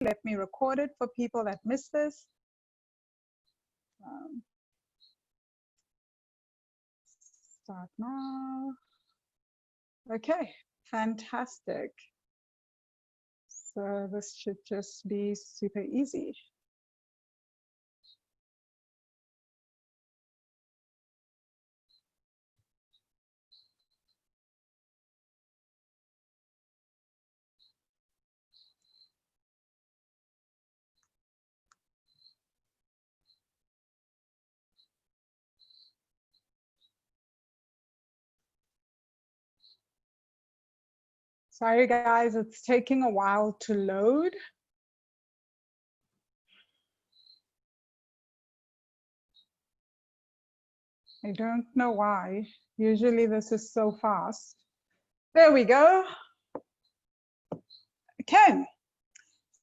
Let me record it for people that missed this. Start now. Okay, fantastic. So this should just be super easy. Sorry guys, it's taking a while to load. I don't know why. Usually this is so fast. There we go. Ken.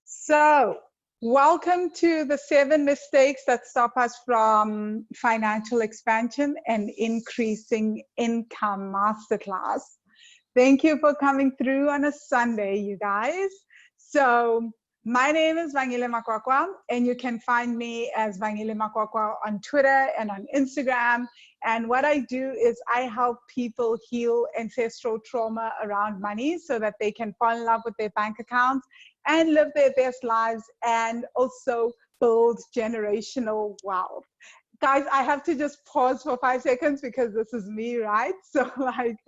So welcome to the 7 mistakes that stop us from financial expansion and increasing income masterclass. Thank you for coming through on a Sunday, you guys. So my name is Vangile Makwakwa, and you can find me as Vangile Makwakwa on Twitter and on Instagram. And what I do is I help people heal ancestral trauma around money so that they can fall in love with their bank accounts and live their best lives and also build generational wealth. Guys, I have to just pause for 5 seconds because this is me, right? So like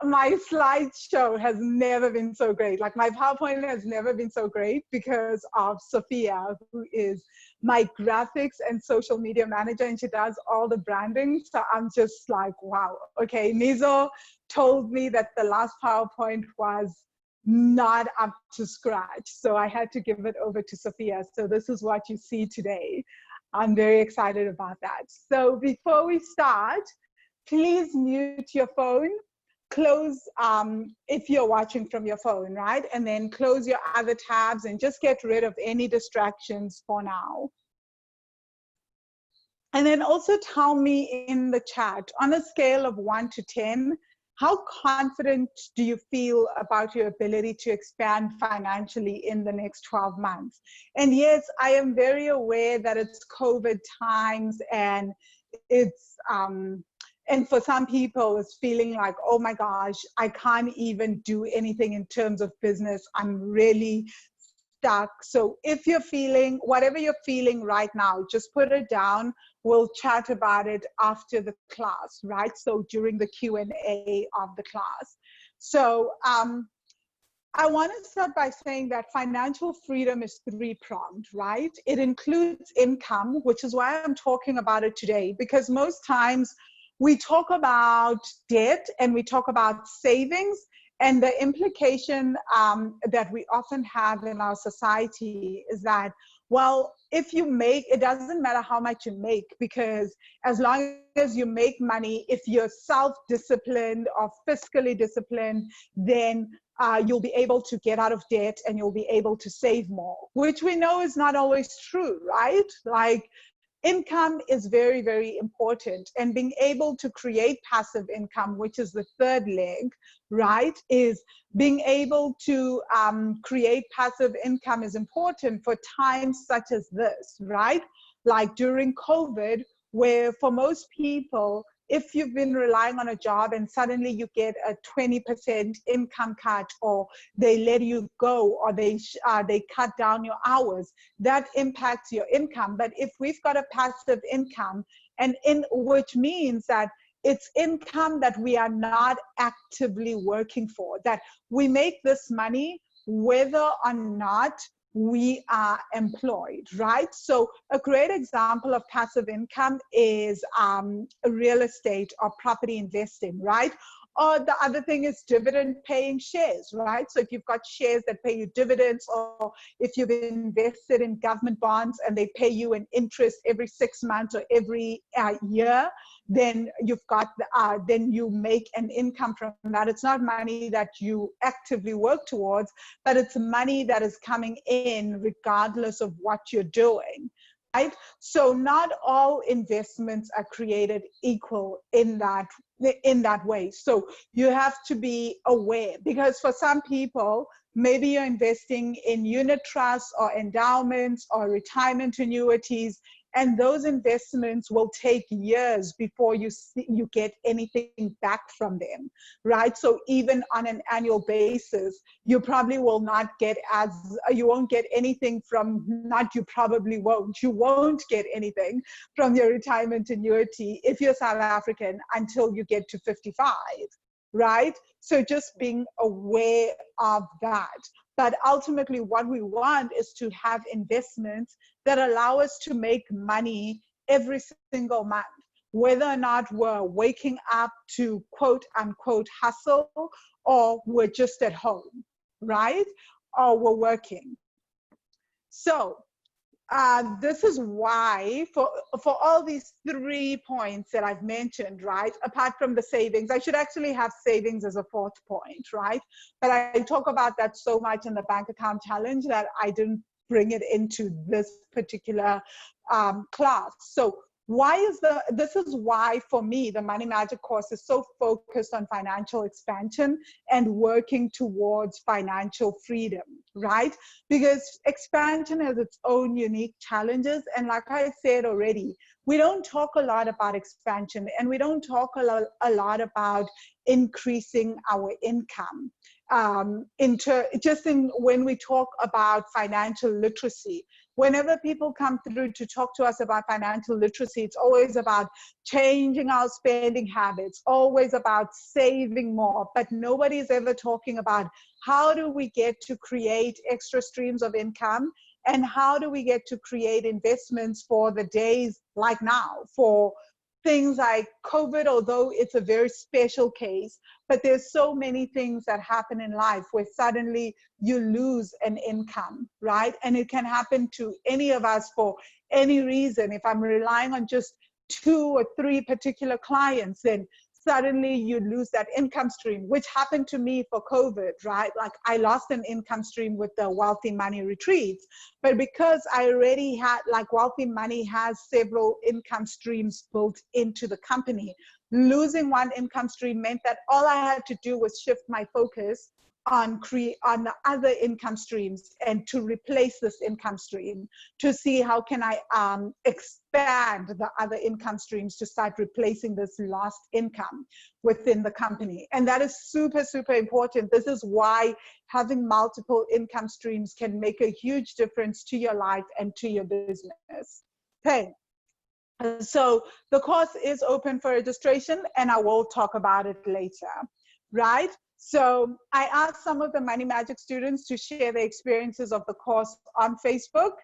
my slideshow has never been so great. Like my PowerPoint has never been so great because of Sophia, who is my graphics and social media manager, and she does all the branding. So I'm just like, wow. Okay, Nizo told me that the last PowerPoint was not up to scratch. So I had to give it over to Sophia. So this is what you see today. I'm very excited about that. So before we start, please mute your phone. Close if you're watching from your phone, right? And then close your other tabs and just get rid of any distractions for now. And then also tell me in the chat, on a scale of 1 to 10, how confident do you feel about your ability to expand financially in the next 12 months? And yes, I am very aware that it's COVID times and it's, and for some people, it's feeling like, oh my gosh, I can't even do anything in terms of business. I'm really stuck. So if you're feeling, whatever you're feeling right now, just put it down. We'll chat about it after the class, right? So during the Q&A of the class. So I want to start by saying that financial freedom is 3-pronged, right? It includes income, which is why I'm talking about it today, because most times we talk about debt and we talk about savings, and the implication that we often have in our society is that, well, if you make, it doesn't matter how much you make, because as long as you make money, if you're self-disciplined or fiscally disciplined, then you'll be able to get out of debt and you'll be able to save more, which we know is not always true, right? Like, income is very, very important, and being able to create passive income, which is the 3rd leg, right, is being able to create passive income is important for times such as this, right? Like during COVID, where for most people, if you've been relying on a job and suddenly you get a 20% income cut, or they let you go, or they cut down your hours, that impacts your income. But if we've got a passive income, and which means that it's income that we are not actively working for, that we make this money whether or not we are employed, right? So a great example of passive income is real estate or property investing, right? Or the other thing is dividend paying shares, right? So if you've got shares that pay you dividends, or if you've invested in government bonds and they pay you an interest every 6 months or every year, then you've got, then you make an income from that. It's not money that you actively work towards, but it's money that is coming in regardless of what you're doing. Right? So not all investments are created equal in that way. So you have to be aware, because for some people, Maybe you're investing in unit trusts or endowments or retirement annuities, and those investments will take years before you get anything back from them, right? So even on an annual basis, you probably will not get you won't get anything from, not you probably won't, you won't get anything from your retirement annuity if you're South African until you get to 55, right? So just being aware of that. But ultimately, what we want is to have investments that allow us to make money every single month, whether or not we're waking up to quote unquote hustle, or we're just at home, right? Or we're working. So this is why for all these 3 points that I've mentioned, right, apart from the savings, I should actually have savings as a 4th point, right? But I talk about that so much in the bank account challenge that I didn't bring it into this particular class. So this is why for me, the Money Magic course is so focused on financial expansion and working towards financial freedom, right? Because expansion has its own unique challenges. And like I said already, we don't talk a lot about expansion, and we don't talk a lot about increasing our income. When we talk about financial literacy, whenever people come through to talk to us about financial literacy, it's always about changing our spending habits, always about saving more, but nobody's ever talking about how do we get to create extra streams of income, and how do we get to create investments for the days like now, for things like COVID, although it's a very special case, but there's so many things that happen in life where suddenly you lose an income, right? And it can happen to any of us for any reason. If I'm relying on just 2 or 3 particular clients, then suddenly you lose that income stream, which happened to me for COVID, right? Like I lost an income stream with the Wealthy Money retreats, but because I already had, like Wealthy Money has several income streams built into the company, losing one income stream meant that all I had to do was shift my focus on the other income streams and to replace this income stream, to see how can I expand the other income streams to start replacing this lost income within the company. And that is super, super important. This is why having multiple income streams can make a huge difference to your life and to your business. Okay. So the course is open for registration, and I will talk about it later, right? So I asked some of the Money Magic students to share their experiences of the course on Facebook,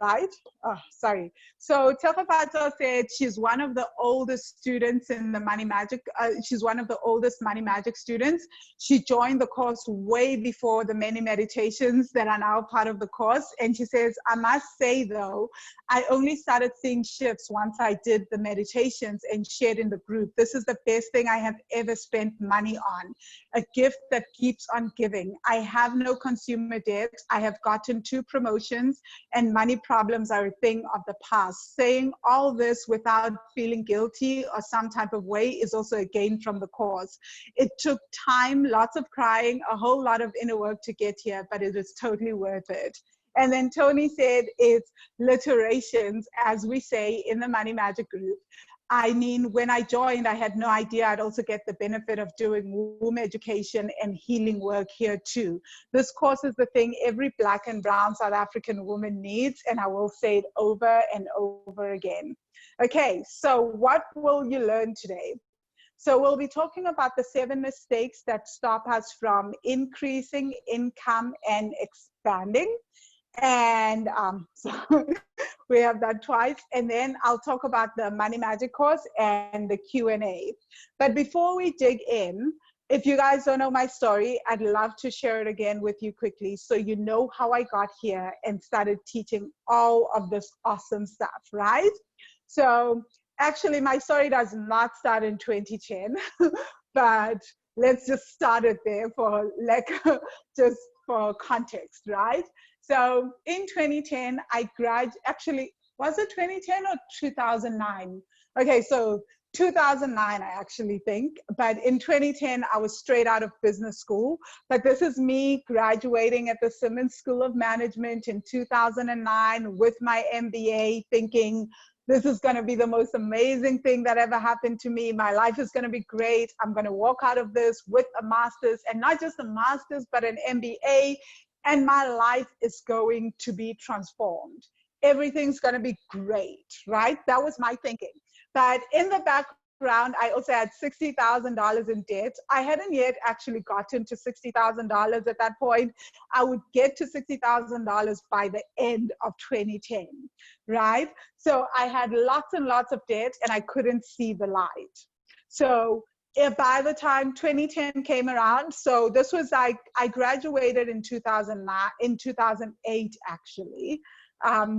right? Oh, sorry. So Tefafato said she's one of the oldest students in the Money Magic. She's one of the oldest Money Magic students. She joined the course way before the many meditations that are now part of the course. And she says, I must say though, I only started seeing shifts once I did the meditations and shared in the group. This is the best thing I have ever spent money on. A gift that keeps on giving. I have no consumer debt. I have gotten 2 promotions, and money problems are a thing of the past. Saying all this without feeling guilty or some type of way is also a gain from the course. It took time, lots of crying, a whole lot of inner work to get here, but it is totally worth it. And then Tony said it's literations, as we say in the Money Magic group. I mean, when I joined, I had no idea I'd also get the benefit of doing womb education and healing work here too. This course is the thing every Black and brown South African woman needs, and I will say it over and over again. Okay, so what will you learn today? So we'll be talking about the 7 mistakes that stop us from increasing income and expanding. And so we have that twice, and then I'll talk about the Money Magic course and the Q&A. But before we dig in, if you guys don't know my story, I'd love to share it again with you quickly so you know how I got here and started teaching all of this awesome stuff, right? So actually my story does not start in 2010, but let's just start it there for just for context, right? So in 2010, I graduated, actually, was it 2010 or 2009? Okay, so 2009, I actually think. But in 2010, I was straight out of business school. But this is me graduating at the Simmons School of Management in 2009 with my MBA, thinking this is going to be the most amazing thing that ever happened to me. My life is going to be great. I'm going to walk out of this with a master's, and not just a master's, but an MBA. And my life is going to be transformed. Everything's going to be great, right? That was my thinking. But in the background, I also had $60,000 in debt. I hadn't yet actually gotten to $60,000 at that point. I would get to $60,000 by the end of 2010, right? So I had lots and lots of debt, and I couldn't see the light. So by the time 2010 came around, so this was like, I graduated in 2008 actually.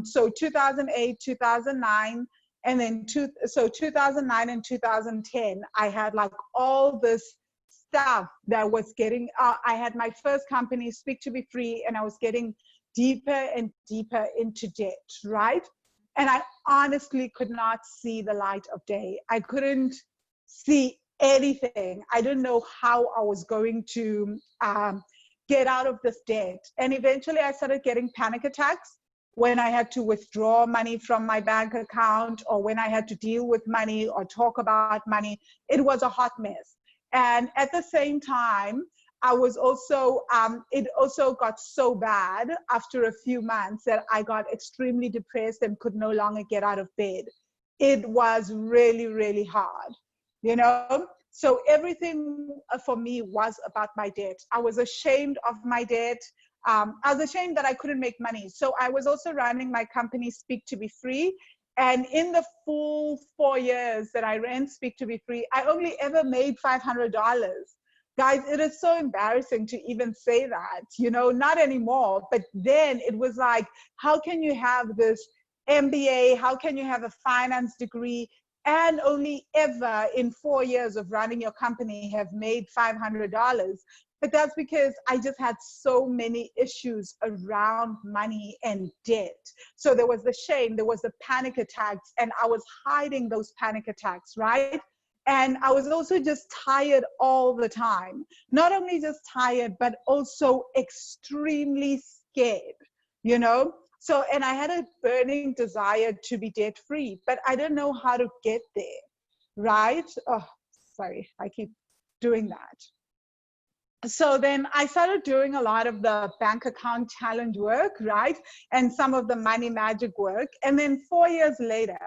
So 2008, 2009, and then so 2009 and 2010, I had like all this stuff that was getting, I had my first company, Speak to Be Free, and I was getting deeper and deeper into debt, right? And I honestly could not see the light of day. I couldn't see anything. I didn't know how I was going to get out of this debt. And eventually I started getting panic attacks when I had to withdraw money from my bank account, or when I had to deal with money or talk about money. It was a hot mess. And at the same time, I was also, it also got so bad after a few months that I got extremely depressed and could no longer get out of bed. It was really, really hard, you know? So everything for me was about my debt. I was ashamed of my debt. I was ashamed that I couldn't make money. So I was also running my company, Speak to Be Free. And in the full 4 years that I ran Speak to Be Free, I only ever made $500. Guys, it is so embarrassing to even say that, you know, not anymore. But then it was like, how can you have this MBA? How can you have a finance degree and only ever in 4 years of running your company have made $500? But that's because I just had so many issues around money and debt. So there was the shame, there was the panic attacks, and I was hiding those panic attacks, right? And I was also just tired all the time. Not only just tired, but also extremely scared, you know? So, and I had a burning desire to be debt free, but I didn't know how to get there, right? Oh, sorry, I keep doing that. So then I started doing a lot of the bank account challenge work, right? And some of the money magic work. And then 4 years later,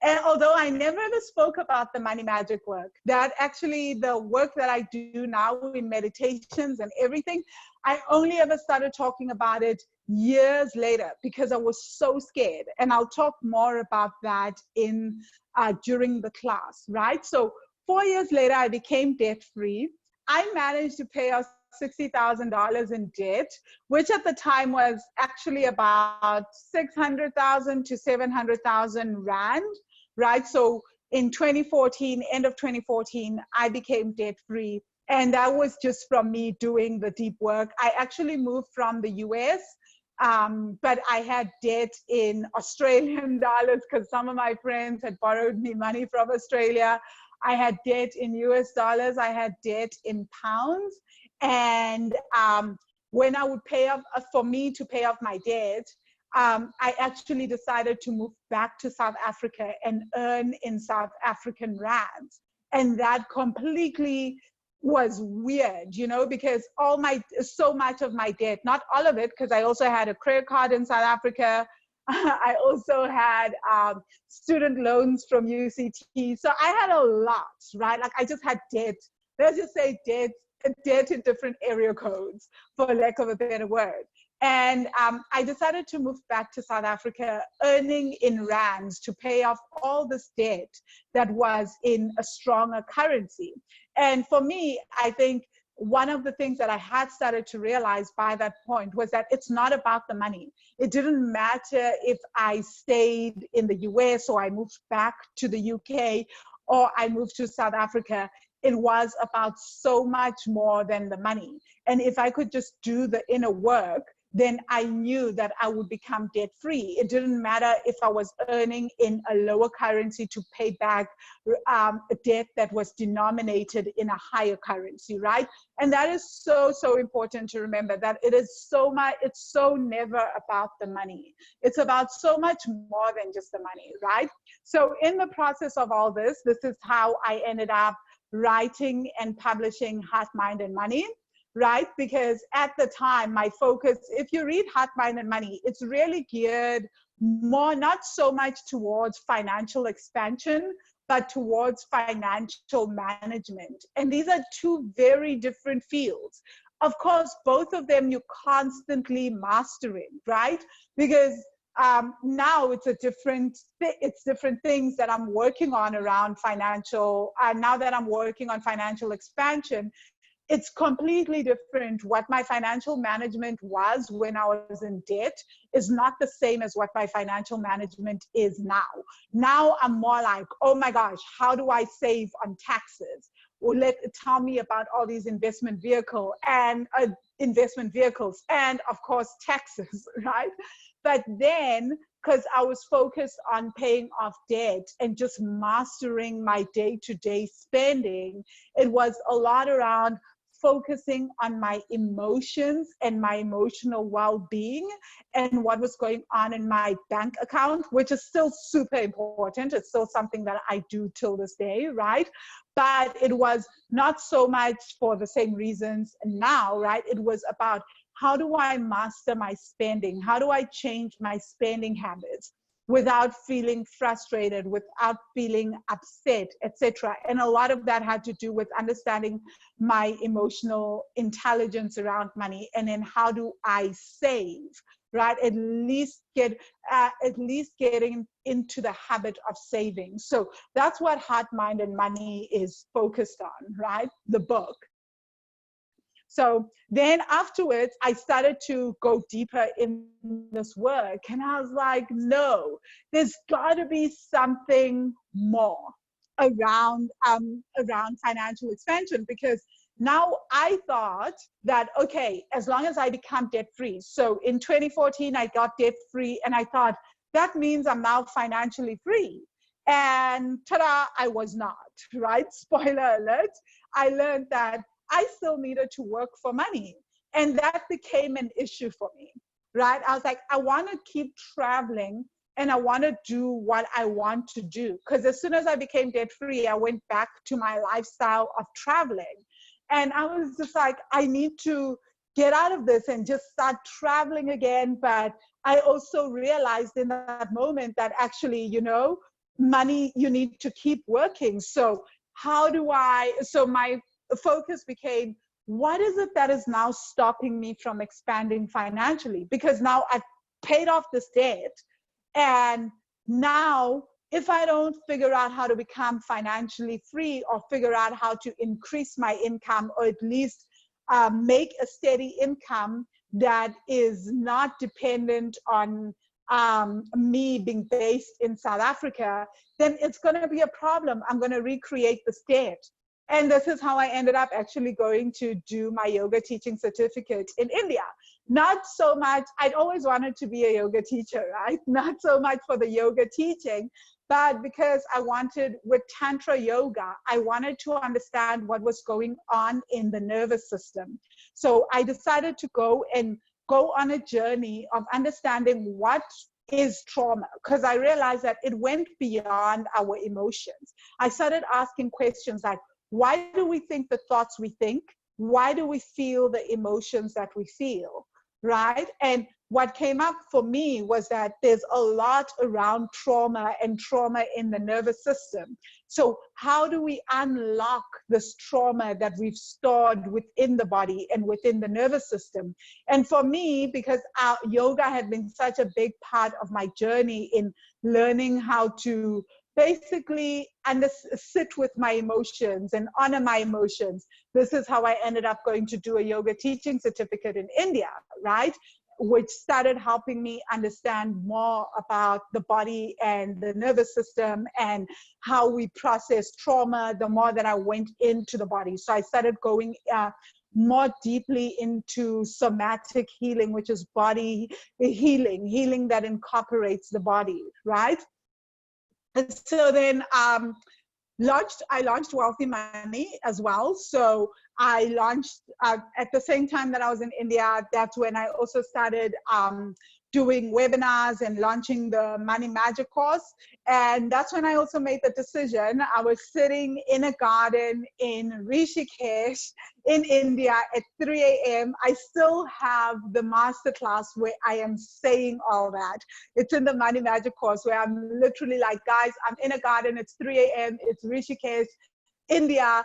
and although I never ever spoke about the money magic work, that actually the work that I do now in meditations and everything, I only ever started talking about it years later because I was so scared. And I'll talk more about that in during the class, right? So 4 years later, I became debt free. I managed to pay off $60,000 in debt, which at the time was actually about 600,000 to 700,000 Rand, right? So in 2014, end of 2014, I became debt free. And that was just from me doing the deep work. I actually moved from the US, but I had debt in Australian dollars because some of my friends had borrowed me money from Australia. I had debt in US dollars, I had debt in pounds. And when I would pay off, for me to pay off my debt, I actually decided to move back to South Africa and earn in South African rands. And that completely was weird, you know, because so much of my debt, not all of it, because I also had a credit card in South Africa. I also had student loans from UCT. So I had a lot, right? Like I just had debt. Let's just say debt in different area codes, for lack of a better word. And I decided to move back to South Africa, earning in rands to pay off all this debt that was in a stronger currency. And for me, I think one of the things that I had started to realize by that point was that it's not about the money. It didn't matter if I stayed in the US or I moved back to the UK or I moved to South Africa. It was about so much more than the money. And if I could just do the inner work, then I knew that I would become debt free. It didn't matter if I was earning in a lower currency to pay back a debt that was denominated in a higher currency, right? And that is so, so important to remember, that it is so much, it's so never about the money. It's about so much more than just the money, right? So in the process of all this, this is how I ended up writing and publishing Heart, Mind, and Money, right? Because at the time, my focus, if you read Heart, Mind, and Money, it's really geared more, not so much towards financial expansion, but towards financial management. And these are two very different fields. Of course, both of them you're constantly mastering, right? Because now it's different things that I'm working on around financial. Now that I'm working on financial expansion, it's completely different. What my financial management was when I was in debt is not the same as what my financial management is now. Now I'm more like, oh my gosh, how do I save on taxes? Or tell me about all these investment vehicles and of course taxes, right? But then, because I was focused on paying off debt and just mastering my day-to-day spending, it was a lot around focusing on my emotions and my emotional well-being and what was going on in my bank account, which is still super important. It's still something that I do till this day, right? But it was not so much for the same reasons now, right? It was about, how do I master my spending? How do I change my spending habits without feeling frustrated, without feeling upset, etc.? And a lot of that had to do with understanding my emotional intelligence around money, and then how do I save, right? At least getting into the habit of saving. So that's what Heart, Mind, and Money is focused on, right? The book. So then afterwards, I started to go deeper in this work, and I was like, no, there's got to be something more around financial expansion, because now I thought that, okay, as long as I become debt free. So in 2014, I got debt free, and I thought that means I'm now financially free. And ta-da, I was not, right? Spoiler alert. I learned that I still needed to work for money. And that became an issue for me, right? I was like, I want to keep traveling and I want to do what I want to do. Because as soon as I became debt free, I went back to my lifestyle of traveling. And I was just like, I need to get out of this and just start traveling again. But I also realized in that moment that actually, you know, money, you need to keep working. So my focus became, what is it that is now stopping me from expanding financially? Because now I've paid off this debt, and now if I don't figure out how to become financially free, or figure out how to increase my income, or at least make a steady income that is not dependent on me being based in South Africa, then it's going to be a problem. I'm going to recreate the debt. And this is how I ended up actually going to do my yoga teaching certificate in India. Not so much, I'd always wanted to be a yoga teacher, right? Not so much for the yoga teaching, but because I wanted, with Tantra yoga, I wanted to understand what was going on in the nervous system. So I decided to go on a journey of understanding what is trauma, because I realized that it went beyond our emotions. I started asking questions like, why do we think the thoughts we think? Why do we feel the emotions that we feel, right? And what came up for me was that there's a lot around trauma and trauma in the nervous system. So how do we unlock this trauma that we've stored within the body and within the nervous system? And for me, because yoga had been such a big part of my journey in learning how to basically sit with my emotions and honor my emotions, this is how I ended up going to do a yoga teaching certificate in India, right? Which started helping me understand more about the body and the nervous system and how we process trauma the more that I went into the body. So I started going more deeply into somatic healing, which is body healing that incorporates the body, right? And so then I launched Wealthy Money as well. So I launched at the same time that I was in India. That's when I also started doing webinars and launching the Money Magic course. And that's when I also made the decision. I was sitting in a garden in Rishikesh in India at 3 a.m. I still have the masterclass where I am saying all that. It's in the Money Magic course where I'm literally like, guys, I'm in a garden. It's 3 a.m. It's Rishikesh, India.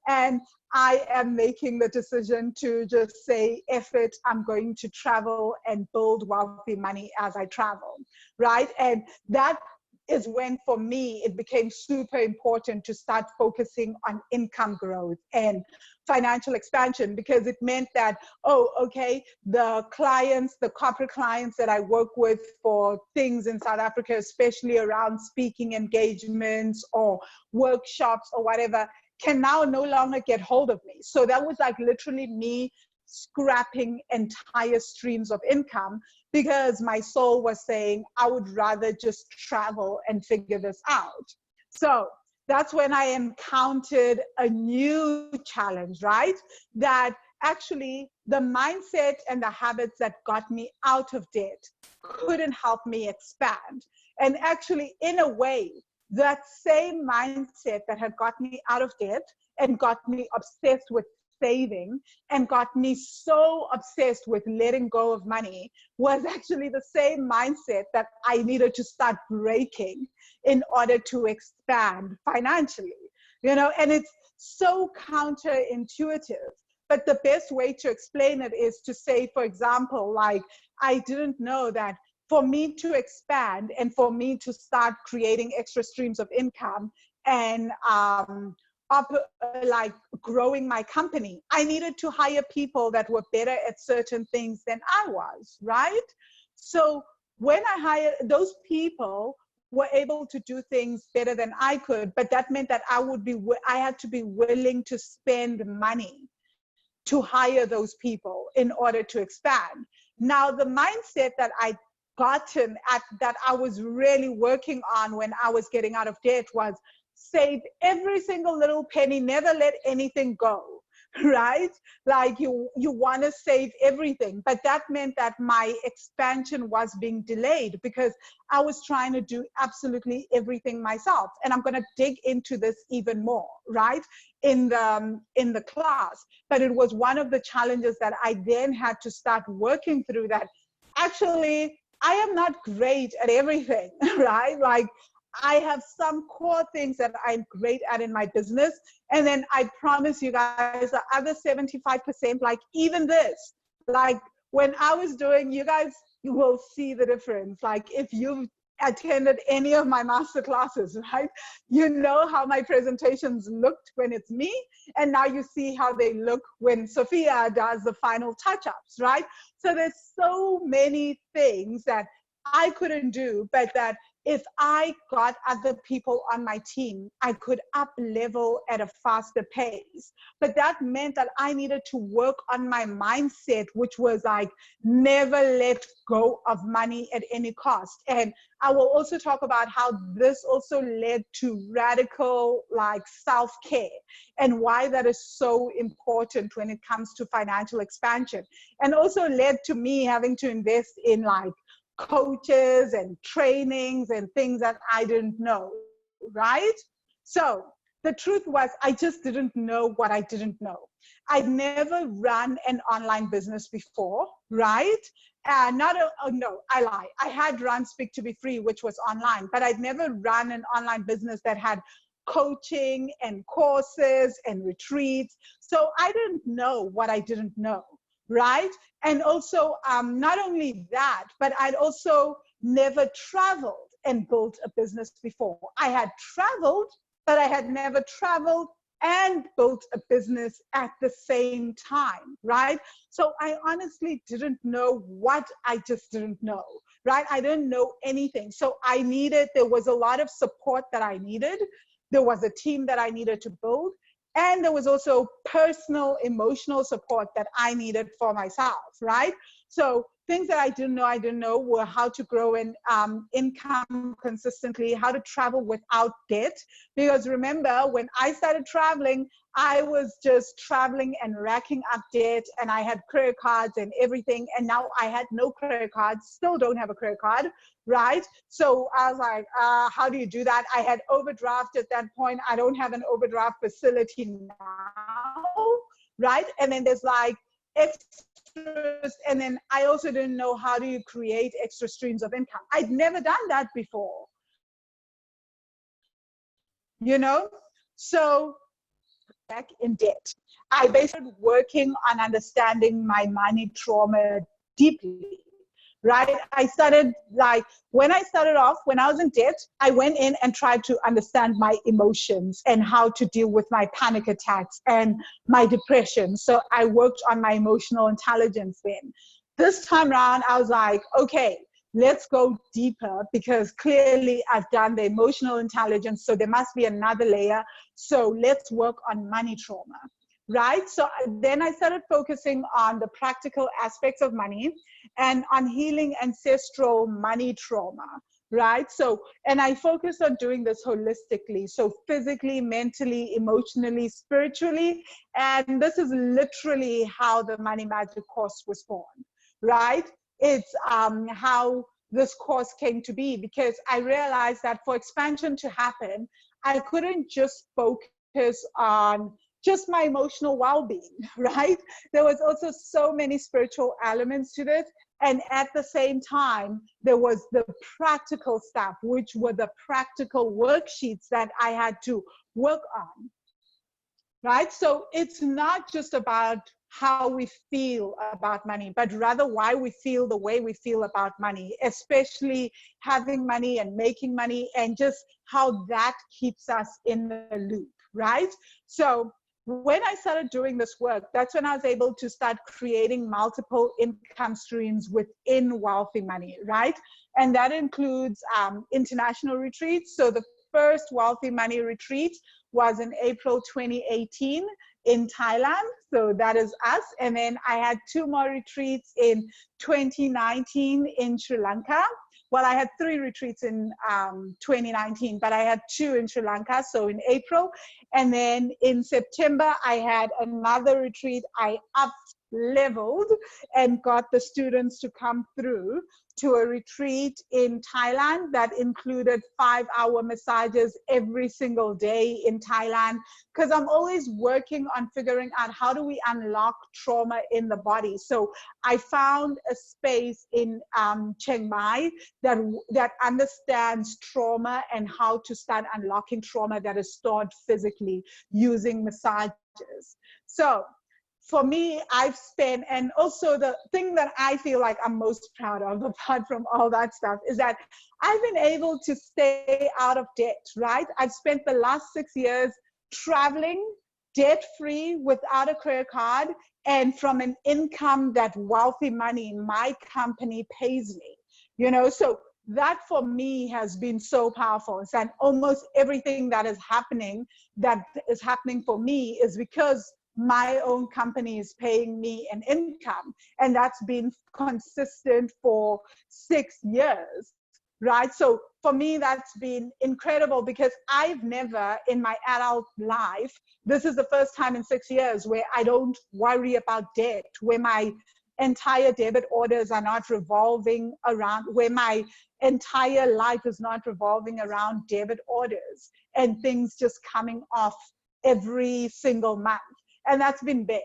And I am making the decision to just say, F it, I'm going to travel and build wealthy money as I travel, right? And that is when, for me, it became super important to start focusing on income growth and financial expansion, because it meant that, oh, okay, the clients, the corporate clients that I work with for things in South Africa, especially around speaking engagements or workshops or whatever, can now no longer get hold of me. So that was like literally me scrapping entire streams of income, because my soul was saying, I would rather just travel and figure this out. So that's when I encountered a new challenge, right? That actually the mindset and the habits that got me out of debt couldn't help me expand. And actually, in a way, that same mindset that had got me out of debt and got me obsessed with saving and got me so obsessed with letting go of money was actually the same mindset that I needed to start breaking in order to expand financially, you know. And it's so counterintuitive, but the best way to explain it is to say, for example, like, I didn't know that for me to expand and for me to start creating extra streams of income and like growing my company, I needed to hire people that were better at certain things than I was, right? So when I hired those people, were able to do things better than I could, but that meant that I had to be willing to spend money to hire those people in order to expand. Now, the mindset that I gotten at, that I was really working on when I was getting out of debt, was save every single little penny, never let anything go, right? Like you want to save everything. But that meant that my expansion was being delayed because I was trying to do absolutely everything myself. And I'm going to dig into this even more, right, in the class. But it was one of the challenges that I then had to start working through, that actually I am not great at everything, right? Like, I have some core things that I'm great at in my business. And then I promise you guys, the other 75%, like even this, like when I was doing, you guys, you will see the difference. Like if you've attended any of my master classes, right? You know how my presentations looked when it's me. And now you see how they look when Sophia does the final touch-ups, right? So there's so many things that I couldn't do, but that if I got other people on my team, I could up level at a faster pace. But that meant that I needed to work on my mindset, which was like, never let go of money at any cost. And I will also talk about how this also led to radical like self-care and why that is so important when it comes to financial expansion. And also led to me having to invest in like coaches and trainings and things that I didn't know, right? So the truth was, I just didn't know what I didn't know. I'd never run an online business before, right? And no, I lie. I had run Speak to Be Free, which was online, but I'd never run an online business that had coaching and courses and retreats. So I didn't know what I didn't know, right? And also, not only that, but I'd also never traveled and built a business before. I had traveled, but I had never traveled and built a business at the same time, right? So I honestly didn't know what I just didn't know, right? I didn't know anything. So there was a lot of support that I needed. There was a team that I needed to build. And there was also personal emotional support that I needed for myself, right? So things that I didn't know were how to grow an income consistently, how to travel without debt. Because remember, when I started traveling, I was just traveling and racking up debt, and I had credit cards and everything. And now I had no credit cards, still don't have a credit card, right? So I was like, how do you do that? I had overdraft at that point. I don't have an overdraft facility now, right? And then there's like extras. And then I also didn't know how do you create extra streams of income. I'd never done that before, you know? So back in debt. I basically working on understanding my money trauma deeply, right? I started like, when I started off, when I was in debt, I went in and tried to understand my emotions and how to deal with my panic attacks and my depression. So I worked on my emotional intelligence then. This time around, I was like, okay, let's go deeper, because clearly I've done the emotional intelligence, so there must be another layer. So let's work on money trauma, right? So then I started focusing on the practical aspects of money and on healing ancestral money trauma, right? So, and I focused on doing this holistically. So physically, mentally, emotionally, spiritually. And this is literally how the Money Magic course was born, right? It's how this course came to be, because I realized that for expansion to happen, I couldn't just focus on just my emotional well-being, right? There was also so many spiritual elements to this. And at the same time, there was the practical stuff, which were the practical worksheets that I had to work on, right? So it's not just about how we feel about money, but rather why we feel the way we feel about money, especially having money and making money, and just how that keeps us in the loop, right? So when I started doing this work, that's when I was able to start creating multiple income streams within Wealthy Money, right? And that includes international retreats. So the first Wealthy Money retreat was in April 2018 in Thailand. So that is us. And then I had 2 more retreats in 2019 in Sri Lanka. Well, I had 3 retreats in 2019, but I had 2 in Sri Lanka, so in April. And then in September, I had another retreat. I up-leveled and got the students to come through to a retreat in Thailand that included 5-hour massages every single day in Thailand, because I'm always working on figuring out how do we unlock trauma in the body. So I found a space in Chiang Mai that understands trauma and how to start unlocking trauma that is stored physically using massages. So for me, I've spent, and also the thing that I feel like I'm most proud of, apart from all that stuff, is that I've been able to stay out of debt, right? I've spent the last 6 years traveling debt-free without a credit card, and from an income that Wealthy Money, my company, pays me, you know? So that for me has been so powerful. It's that almost everything that is happening for me is because my own company is paying me an income, and that's been consistent for 6 years, right? So for me, that's been incredible, because I've never in my adult life, this is the first time in 6 years where I don't worry about debt, where my entire debit orders are not revolving around, where my entire life is not revolving around debit orders and things just coming off every single month. And that's been big,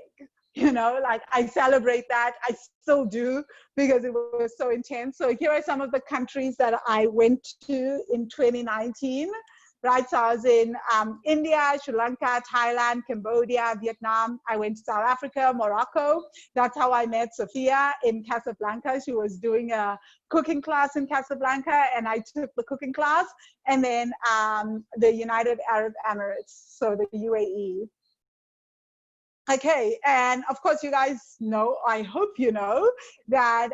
you know, like I celebrate that. I still do, because it was so intense. So here are some of the countries that I went to in 2019, right? So I was in India, Sri Lanka, Thailand, Cambodia, Vietnam. I went to South Africa, Morocco. That's how I met Sophia in Casablanca. She was doing a cooking class in Casablanca, and I took the cooking class. And then the United Arab Emirates, so the UAE. Okay, and of course you guys know, I hope you know, that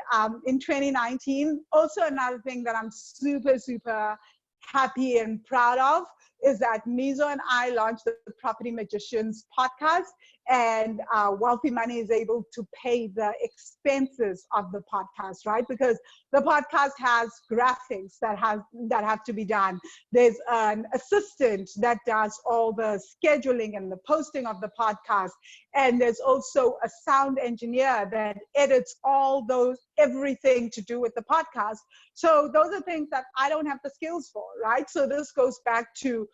in 2019, also another thing that I'm super, super happy and proud of is that Mizo and I launched the Property Magicians podcast, and Wealthy Money is able to pay the expenses of the podcast, right? Because the podcast has graphics that have to be done. There's an assistant that does all the scheduling and the posting of the podcast, and there's also a sound engineer that edits all those, everything to do with the podcast. So those are things that I don't have the skills for, right? So this goes back to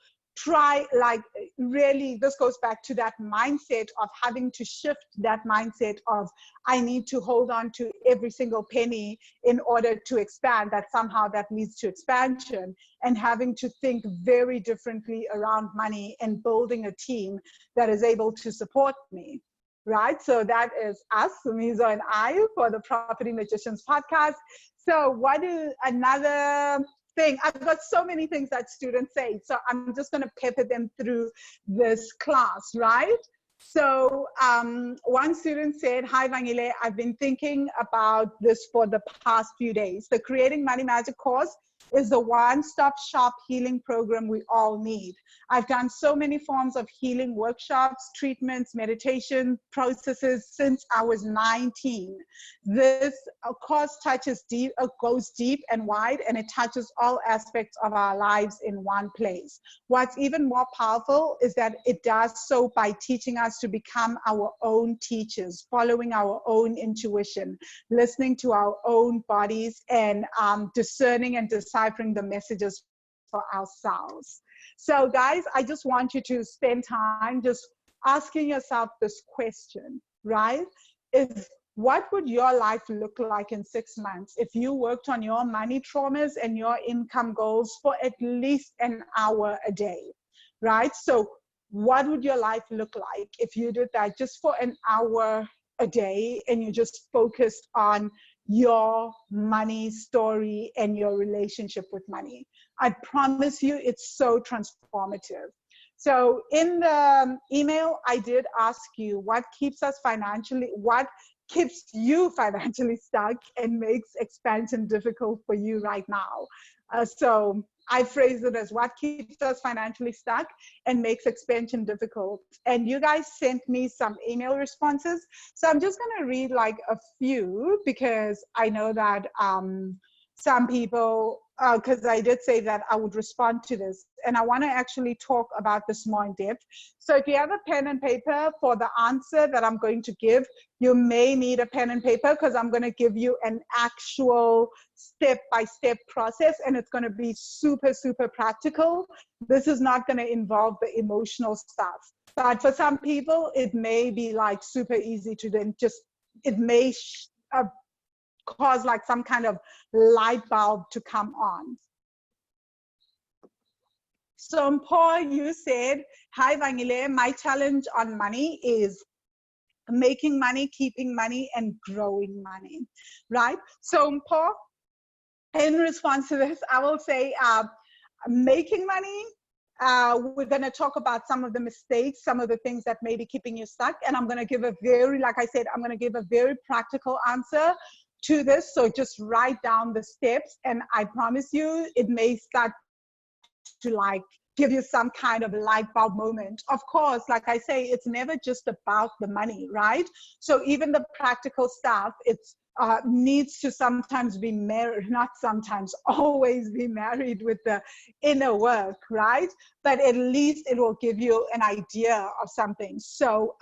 this goes back to that mindset of having to shift that mindset of, I need to hold on to every single penny in order to expand, that somehow that leads to expansion, and having to think very differently around money and building a team that is able to support me. Right, so that is us, Mizo and I, for the Property Magicians podcast. So what is another thing? I've got so many things that students say, so I'm just going to pepper them through this class, right? So one student said, hi Vangile, I've been thinking about this for the past few days. The Creating Money Magic course is the one-stop shop healing program we all need. I've done so many forms of healing workshops, treatments, meditation processes since I was 19. This course goes deep and wide, and it touches all aspects of our lives in one place. What's even more powerful is that it does so by teaching us to become our own teachers, following our own intuition, listening to our own bodies, and discerning and deciphering the messages for ourselves. So guys, I just want you to spend time just asking yourself this question, right? What would your life look like in 6 months if you worked on your money traumas and your income goals for at least an hour a day, right? So what would your life look like if you did that just for an hour a day and you just focused on your money story and your relationship with money? I promise you it's so transformative. So in the email, I did ask you what keeps you financially stuck and makes expansion difficult for you right now. So I phrased it as what keeps us financially stuck and makes expansion difficult. And you guys sent me some email responses. So I'm just going to read like a few, because I know that some people, because I did say that I would respond to this, and I want to actually talk about this more in depth. So if you have a pen and paper for the answer that I'm going to give, you may need a pen and paper, because I'm going to give you an actual step-by-step process, and it's going to be super, super practical. This is not going to involve the emotional stuff. But for some people, it may be like super easy to then just, it may cause like some kind of light bulb to come on. So Paul, you said, hi Vangile, my challenge on money is making money, keeping money, and growing money, right? So Paul, in response to this, I will say making money, we're going to talk about some of the mistakes, some of the things that may be keeping you stuck. And I'm going to give a very, like I said, I'm going to give a very practical answer to this. So just write down the steps, and I promise you it may start to like give you some kind of light bulb moment. Of course, like I say, it's never just about the money, right? So even the practical stuff, it's needs to sometimes be married, not sometimes, always be married with the inner work, right? But at least it will give you an idea of something. So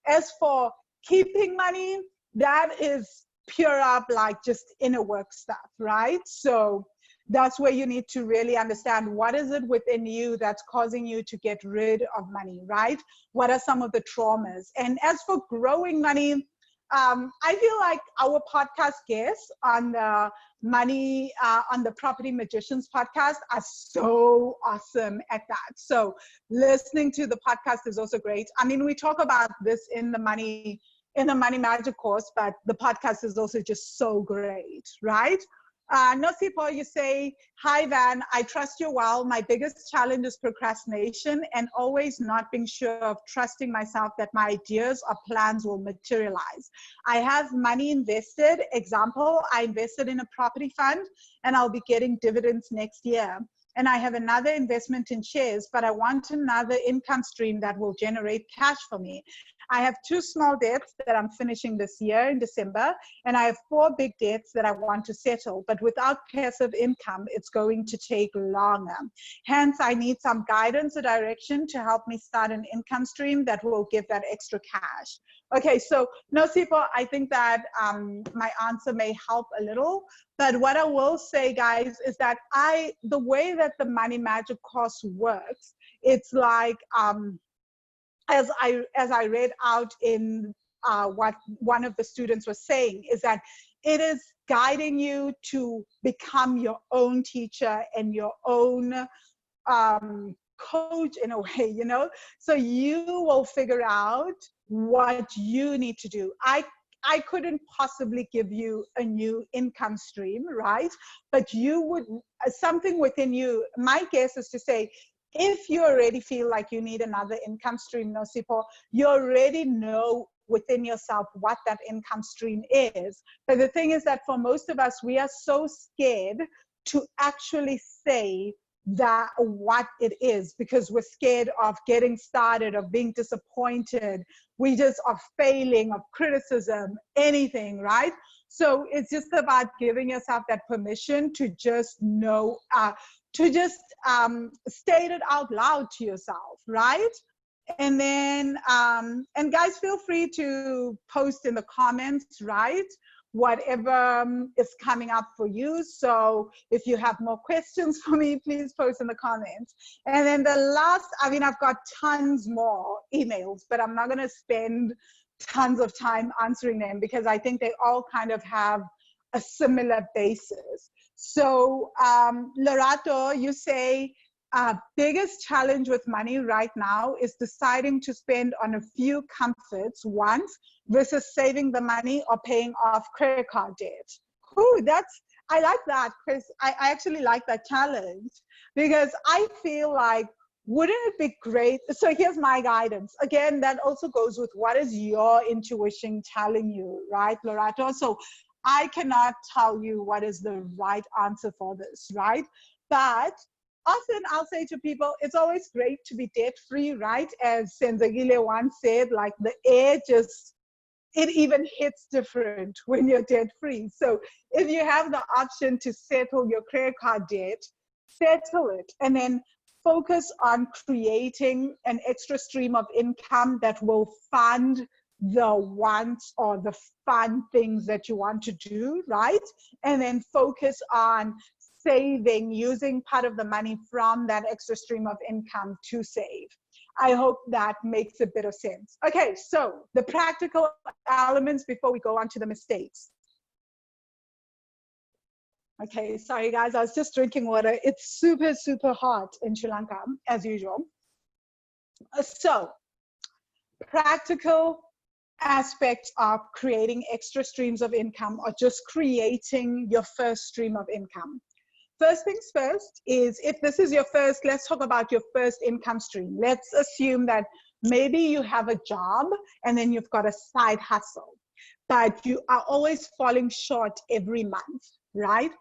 as for keeping money, that is pure up like just inner work stuff, right? So that's where you need to really understand what is it within you that's causing you to get rid of money, right? What are some of the traumas? And as for growing money, I feel like our podcast guests on the money, on the Property Magicians podcast are so awesome at that. So listening to the podcast is also great. I mean, we talk about this in the money magic course, but the podcast is also just so great, right? Nosipo, you say, hi Van, I trust you well. My biggest challenge is procrastination and always not being sure of trusting myself that my ideas or plans will materialize. I have money invested. Example, I invested in a property fund and I'll be getting dividends next year. and I have another investment in shares, but I want another income stream that will generate cash for me. I have 2 small debts that I'm finishing this year in December, and I have 4 big debts that I want to settle. But without passive income, it's going to take longer. Hence, I need some guidance or direction to help me start an income stream that will give that extra cash. Okay, so Nosipho, I think that my answer may help a little. But what I will say, guys, is that the way that the Money Magic course works, it's like, as I read out in what one of the students was saying, is that it is guiding you to become your own teacher and your own coach in a way, you know? So you will figure out what you need to do. I couldn't possibly give you a new income stream, right? But you would, something within you, my guess is to say, if you already feel like you need another income stream, Nosipho, you already know within yourself what that income stream is. But the thing is that for most of us, we are so scared to actually say that what it is, because we're scared of getting started, of being disappointed, we just are failing, of criticism, anything, right? So it's just about giving yourself that permission to just know, to just state it out loud to yourself, right? And then, and guys, feel free to post in the comments, right? Whatever is coming up for you. So if you have more questions for me, please post in the comments. And then the last, I mean, I've got tons more emails, but I'm not going to spend tons of time answering them because I think they all kind of have a similar basis. So Lorato, you say, biggest challenge with money right now is deciding to spend on a few comforts once versus saving the money or paying off credit card debt. Ooh, I like that, Chris. I actually like that challenge because I feel like, wouldn't it be great? So here's my guidance. Again, that also goes with what is your intuition telling you, right, Lorato? So I cannot tell you what is the right answer for this, right? But often I'll say to people, it's always great to be debt-free, right? As Senzagile once said, like the air just, it even hits different when you're debt-free. So if you have the option to settle your credit card debt, settle it, and then focus on creating an extra stream of income that will fund the wants or the fun things that you want to do, right? And then focus on saving, using part of the money from that extra stream of income to save. I hope that makes a bit of sense. Okay, so the practical elements before we go on to the mistakes. Okay, sorry guys, I was just drinking water. It's super, super hot in Sri Lanka, as usual. So, practical aspects of creating extra streams of income or just creating your first stream of income. First things first is, if this is your first, let's talk about your first income stream. Let's assume that maybe you have a job and then you've got a side hustle, but you are always falling short every month, right?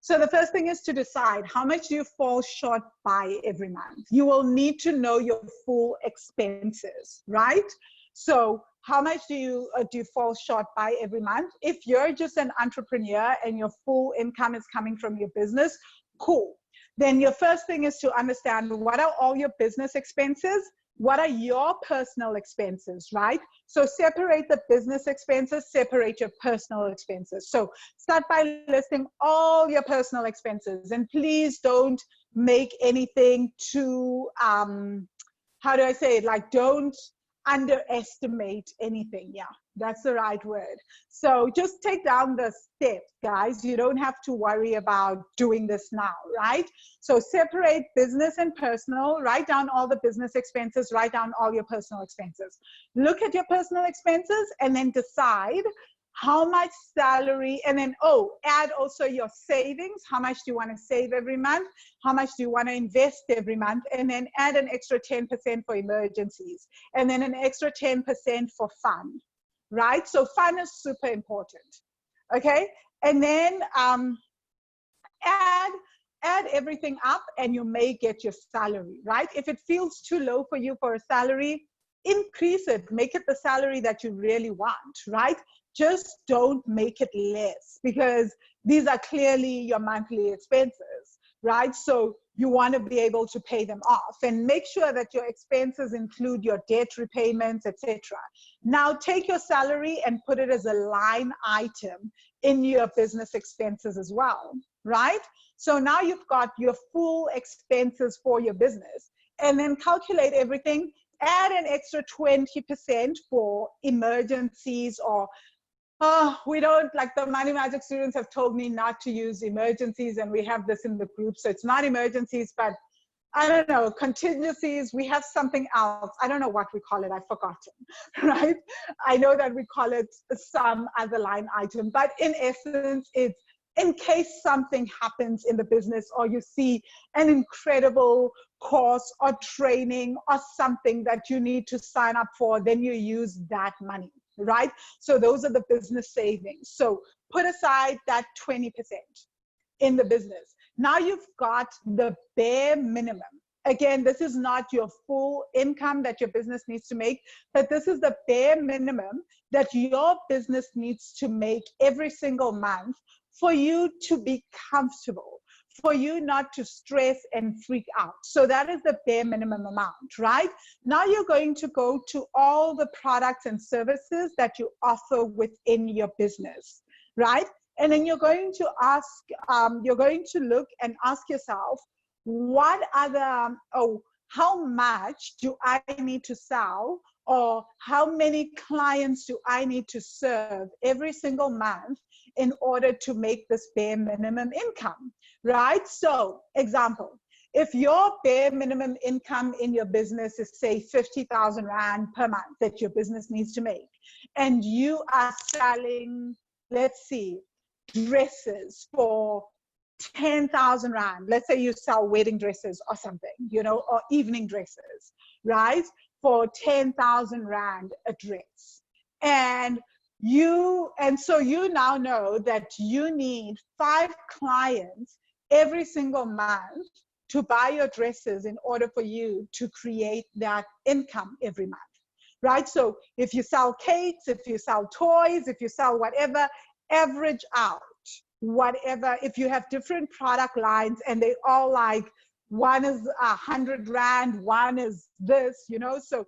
So the first thing is to decide how much do you fall short by every month. You will need to know your full expenses, right? So how much do you fall short by every month? If you're just an entrepreneur and your full income is coming from your business, cool. Then your first thing is to understand, what are all your business expenses? What are your personal expenses, right? So separate the business expenses, separate your personal expenses. So start by listing all your personal expenses, and please don't make anything too, how do I say it? Like, don't underestimate anything. Yeah, that's the right word. So just take down the steps, guys. You don't have to worry about doing this now, right? So separate business and personal, write down all the business expenses, write down all your personal expenses. Look at your personal expenses and then decide how much salary, and then, add also your savings. How much do you want to save every month? How much do you want to invest every month? And then add an extra 10% for emergencies, and then an extra 10% for fun, right? So fun is super important, okay? And then add add everything up and you may get your salary, right? If it feels too low for you for a salary, increase it, make it the salary that you really want, right? Just don't make it less, because these are clearly your monthly expenses, right? So you want to be able to pay them off, and make sure that your expenses include your debt repayments, etc. Now take your salary and put it as a line item in your business expenses as well, right? So now you've got your full expenses for your business, and then calculate everything. Add an extra 20% for emergencies, or we don't, like the Money Magic students have told me not to use emergencies, and we have this in the group. So it's not emergencies, but I don't know, contingencies. We have something else. I don't know what we call it. I've forgotten, right? I know that we call it some other line item, but in essence, it's in case something happens in the business, or you see an incredible course or training or something that you need to sign up for, then you use that money, right? So those are the business savings. So put aside that 20% in the business. Now you've got the bare minimum. Again, this is not your full income that your business needs to make, but this is the bare minimum that your business needs to make every single month for you to be comfortable, for you not to stress and freak out. So that is the bare minimum amount, right? Now you're going to go to all the products and services that you offer within your business, right? And then you're going to ask, you're going to look and ask yourself, what other, how much do I need to sell? Or how many clients do I need to serve every single month in order to make this bare minimum income, right? So, example, if your bare minimum income in your business is, say, 50,000 Rand per month that your business needs to make, and you are selling, let's see, dresses for 10,000 Rand, let's say you sell wedding dresses or something, you know, or evening dresses, right? For 10,000 Rand a dress. And so you now know that you need 5 clients every single month to buy your dresses in order for you to create that income every month, right? So if you sell cakes, if you sell toys, if you sell whatever, average out whatever. If you have different product lines and they all like, one is 100 Rand, one is this, you know, so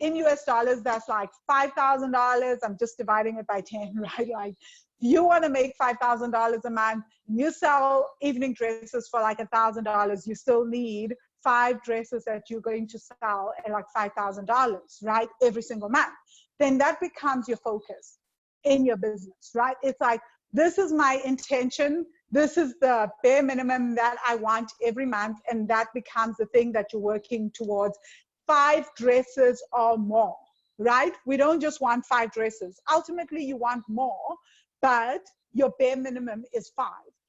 in US dollars, that's like $5,000. I'm just dividing it by 10, right? Like, you want to make $5,000 a month, you sell evening dresses for like $1,000, you still need 5 dresses that you're going to sell at like $5,000, right? Every single month. Then that becomes your focus in your business, right? It's like, this is my intention. This is the bare minimum that I want every month. And that becomes the thing that you're working towards. 5 dresses or more, right? We don't just want 5 dresses. Ultimately, you want more, but your bare minimum is 5.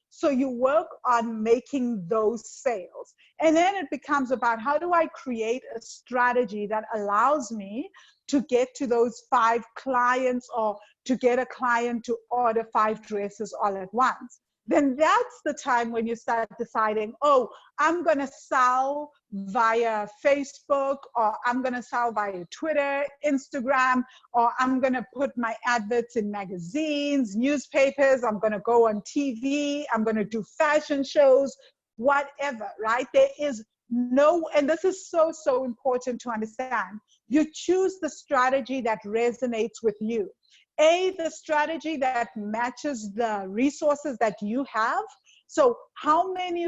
So you work on making those sales. And then it becomes about, how do I create a strategy that allows me to get to those 5 clients, or to get a client to order 5 dresses all at once? Then that's the time when you start deciding, oh, I'm going to sell via Facebook, or I'm going to sell via Twitter, Instagram, or I'm going to put my adverts in magazines, newspapers, I'm going to go on TV, I'm going to do fashion shows, whatever, right? There is no, and this is so, so important to understand. You choose the strategy that resonates with you. The strategy that matches the resources that you have. So how many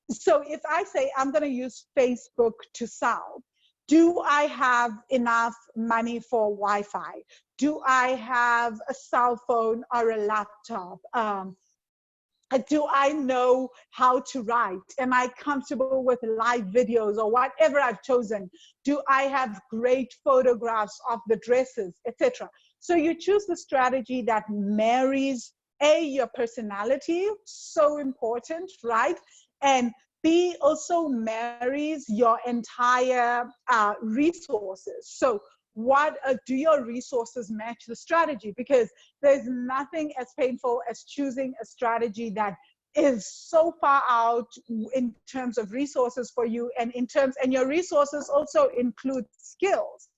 so if I say I'm going to use Facebook to sell, do I have enough money for Wi-Fi? Do I have a cell phone or a laptop? Do I know how to write? Am I comfortable with live videos or whatever I've chosen? Do I have great photographs of the dresses, etc.? So you choose the strategy that marries your personality, so important, right? And B, also marries your entire resources. So what do your resources match the strategy? Because there's nothing as painful as choosing a strategy that is so far out in terms of resources for you, and and your resources also include skills.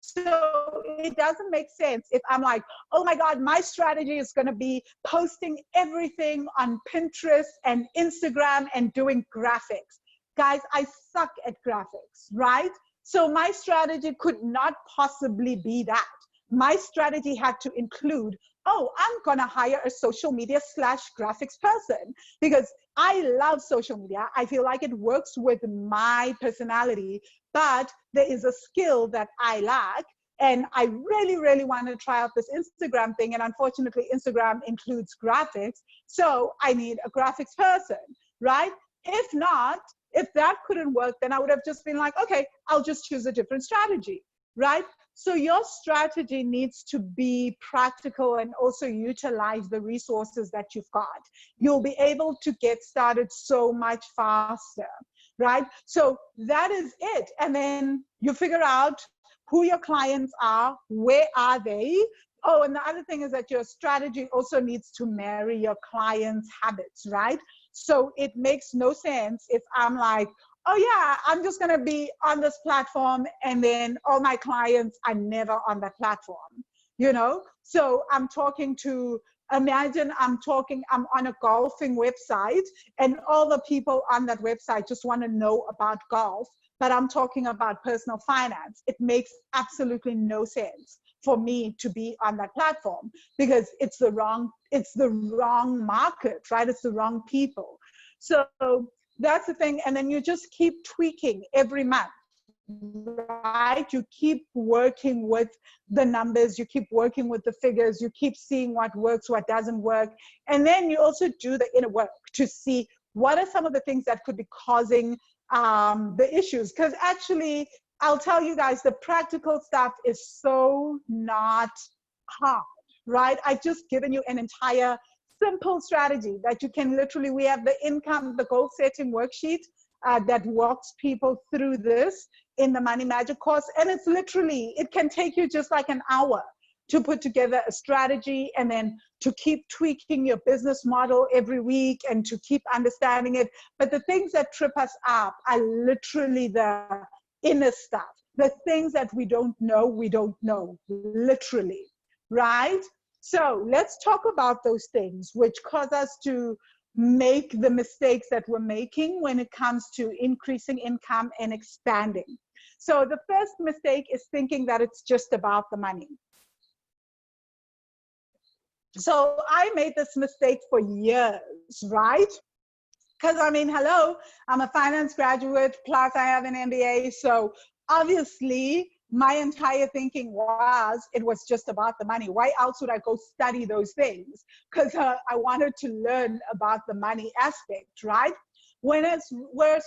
So it doesn't make sense if I'm like, oh my God, my strategy is going to be posting everything on Pinterest and Instagram and doing graphics. Guys, I suck at graphics, right? So my strategy could not possibly be that. My strategy had to include, oh, I'm going to hire a social media / graphics person because I love social media. I feel like it works with my personality, but there is a skill that I lack. And I really, really want to try out this Instagram thing. And unfortunately, Instagram includes graphics. So I need a graphics person, right? If not, if that couldn't work, then I would have just been like, okay, I'll just choose a different strategy, right? So your strategy needs to be practical and also utilize the resources that you've got. You'll be able to get started so much faster, right? So that is it. And then you figure out who your clients are, where are they? Oh, and the other thing is that your strategy also needs to marry your clients' habits, right? So it makes no sense if I'm like, oh yeah, I'm just gonna be on this platform and then all my clients are never on that platform, you know? So I'm talking to, imagine I'm on a golfing website and all the people on that website just wanna know about golf, but I'm talking about personal finance. It makes absolutely no sense for me to be on that platform because it's the wrong market, right? It's the wrong people. So that's the thing. And then you just keep tweaking every month, right? You keep working with the numbers, you keep working with the figures, you keep seeing what works, what doesn't work. And then you also do the inner work to see what are some of the things that could be causing the issues. Because actually, I'll tell you guys, the practical stuff is so not hard, right? I've just given you an entire simple strategy that you can literally, we have the goal setting worksheet that walks people through this in the Money Magic course. And it's literally, it can take you just like an hour to put together a strategy and then to keep tweaking your business model every week and to keep understanding it. But the things that trip us up are literally the inner stuff. The things that we don't know, literally, right? So let's talk about those things which cause us to make the mistakes that we're making when it comes to increasing income and expanding. So the first mistake is thinking that it's just about the money. So I made this mistake for years, right? Because I mean, hello, I'm a finance graduate, plus I have an MBA. So obviously my entire thinking was, it was just about the money. Why else would I go study those things? Because I wanted to learn about the money aspect, right? Whereas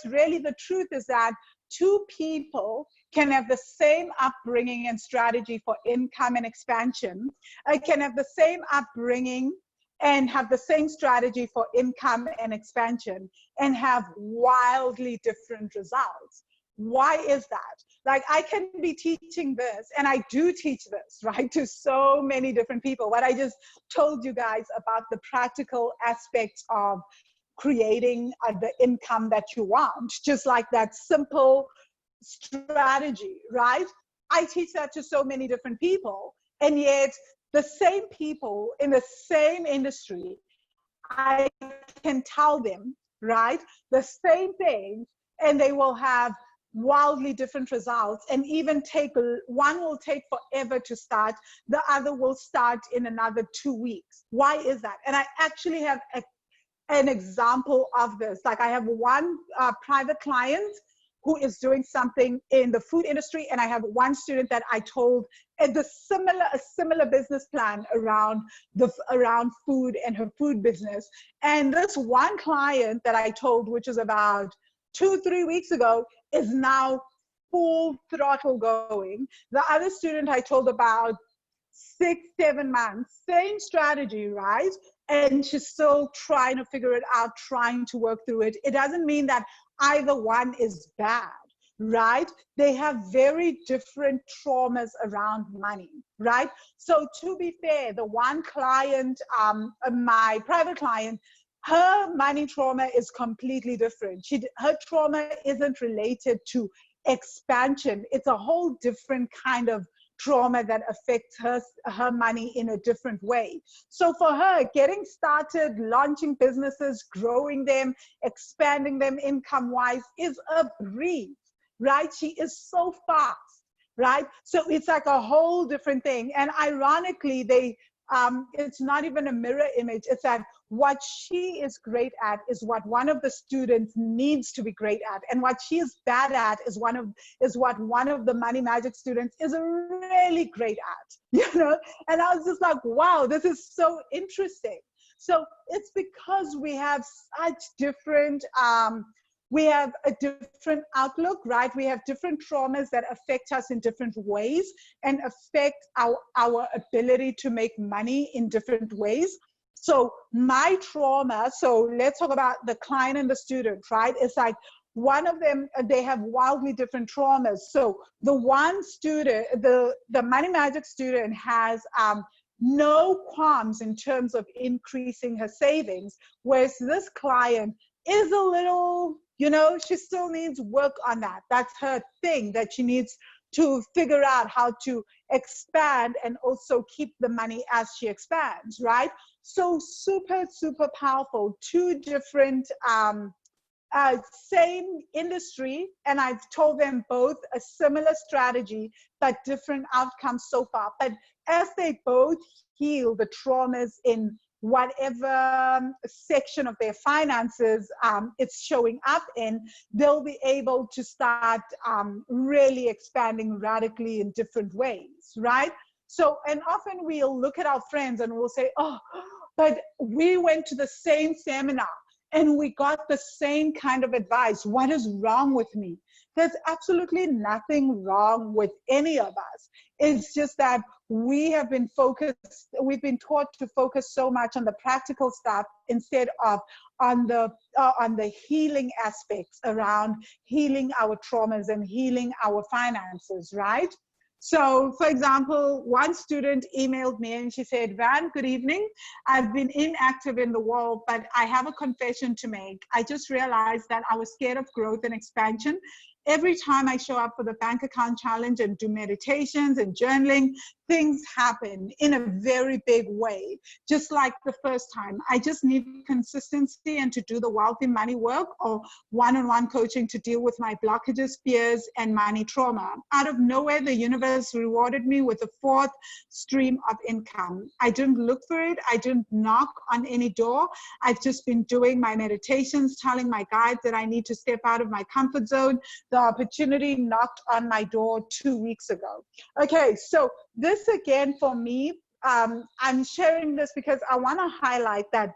really the truth is that two people can have the same upbringing and strategy for income and expansion. I can have the same upbringing and have the same strategy for income and expansion and have wildly different results. Why is that? Like, I can be teaching this, and I do teach this, right, to so many different people. What I just told you guys about the practical aspects of creating the income that you want, just like that simple strategy, right? I teach that to so many different people, and yet the same people in the same industry, I can tell them, right, the same thing, and they will have wildly different results, and even one will take forever to start, the other will start in another 2 weeks. Why is that? And I actually have an example of this. Like, I have one private client who is doing something in the food industry, and I have one student that I told a similar business plan around food and her food business. And this one client that I told, which is about 2-3 weeks ago, is now full throttle going. The other student I told about 6-7 months, same strategy, right? And she's still trying to figure it out, trying to work through it. It doesn't mean that either one is bad. right? They have very different traumas around money, right? So to be fair, the one client, my private client, her money trauma is completely different. Her trauma isn't related to expansion. It's a whole different kind of trauma that affects her money in a different way. So for her, getting started, launching businesses, growing them, expanding them income wise is a breeze, right? She is so fast, right? So it's like a whole different thing. And ironically, it's not even a mirror image. It's that what she is great at is what one of the students needs to be great at, and what she is bad at is what one of the money magic students is really great at, And I was just like, wow, this is so interesting. So it's because we have such different we have a different outlook, right? We have different traumas that affect us in different ways and affect our ability to make money in different ways. So my trauma, so let's talk about the client and the student, right? It's like one of them, they have wildly different traumas. So the one student, the money magic student has no qualms in terms of increasing her savings, whereas this client is a little, she still needs work on that. That's her thing that she needs to figure out how to expand and also keep the money as she expands, right? So super, super powerful. Two different, same industry, and I've told them both a similar strategy, but different outcomes so far. But as they both heal the traumas in whatever section of their finances it's showing up in, they'll be able to start really expanding radically in different ways, right? So, and often we'll look at our friends and we'll say, oh, but we went to the same seminar and we got the same kind of advice. What is wrong with me? There's absolutely nothing wrong with any of us. It's just that we've been taught to focus so much on the practical stuff instead of on the healing aspects around healing our traumas and healing our finances, right? So, for example, one student emailed me and she said, Van, good evening. I've been inactive in the world, but I have a confession to make. I just realized that I was scared of growth and expansion. Every time I show up for the bank account challenge and do meditations and journaling, things happen in a very big way, just like the first time. I just need consistency and to do the wealthy money work or one-on-one coaching to deal with my blockages, fears, and money trauma. Out of nowhere, the universe rewarded me with a fourth stream of income. I didn't look for it. I didn't knock on any door. I've just been doing my meditations, telling my guides that I need to step out of my comfort zone. The opportunity knocked on my door 2 weeks ago. Okay, so this again for me, I'm sharing this because I want to highlight that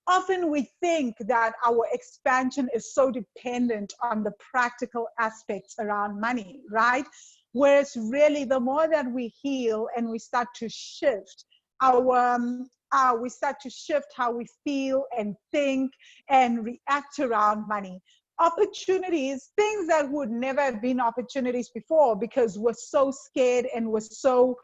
often we think that our expansion is so dependent on the practical aspects around money, right? Whereas really the more that we heal and we start to shift we start to shift how we feel and think and react around money. Opportunities, things that would never have been opportunities before because we're so scared and we're so,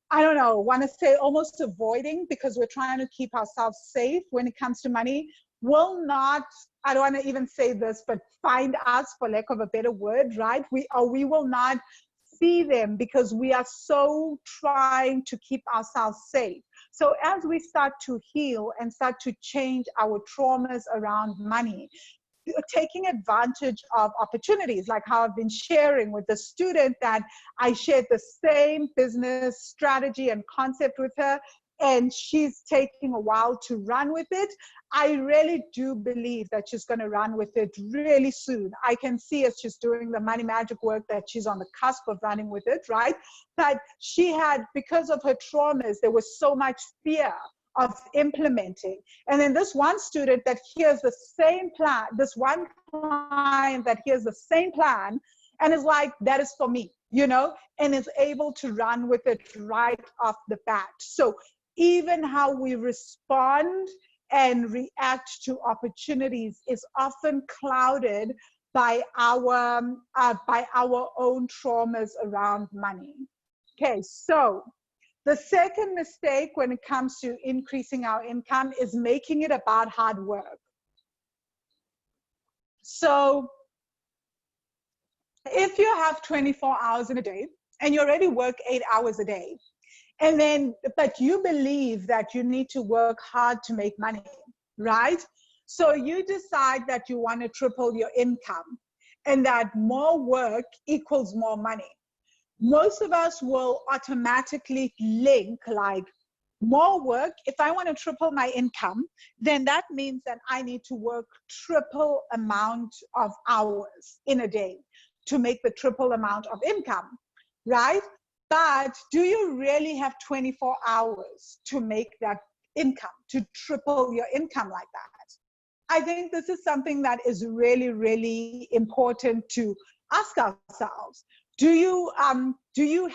I don't know, want to say almost avoiding because we're trying to keep ourselves safe when it comes to money, will not, I don't want to even say this, but find us, for lack of a better word, right? We will not see them because we are so trying to keep ourselves safe. So as we start to heal and start to change our traumas around money, taking advantage of opportunities, like how I've been sharing with the student that I shared the same business strategy and concept with her, and she's taking a while to run with it. I really do believe that she's going to run with it really soon. I can see as she's doing the money magic work that she's on the cusp of running with it, right? But she had, because of her traumas, there was so much fear of implementing. And then this one student that hears the same plan, this one client that hears the same plan and is like, that is for me, and is able to run with it right off the bat. So even how we respond and react to opportunities is often clouded by our own traumas around money. Okay, so the second mistake when it comes to increasing our income is making it about hard work. So if you have 24 hours in a day and you already work 8 hours a day, and then, but you believe that you need to work hard to make money, right? So you decide that you want to triple your income and that more work equals more money. Most of us will automatically link like more work. If I want to triple my income, then that means that I need to work triple amount of hours in a day to make the triple amount of income, right? But do you really have 24 hours to make that income, to triple your income like that? I think this is something that is really, really important to ask ourselves. Do you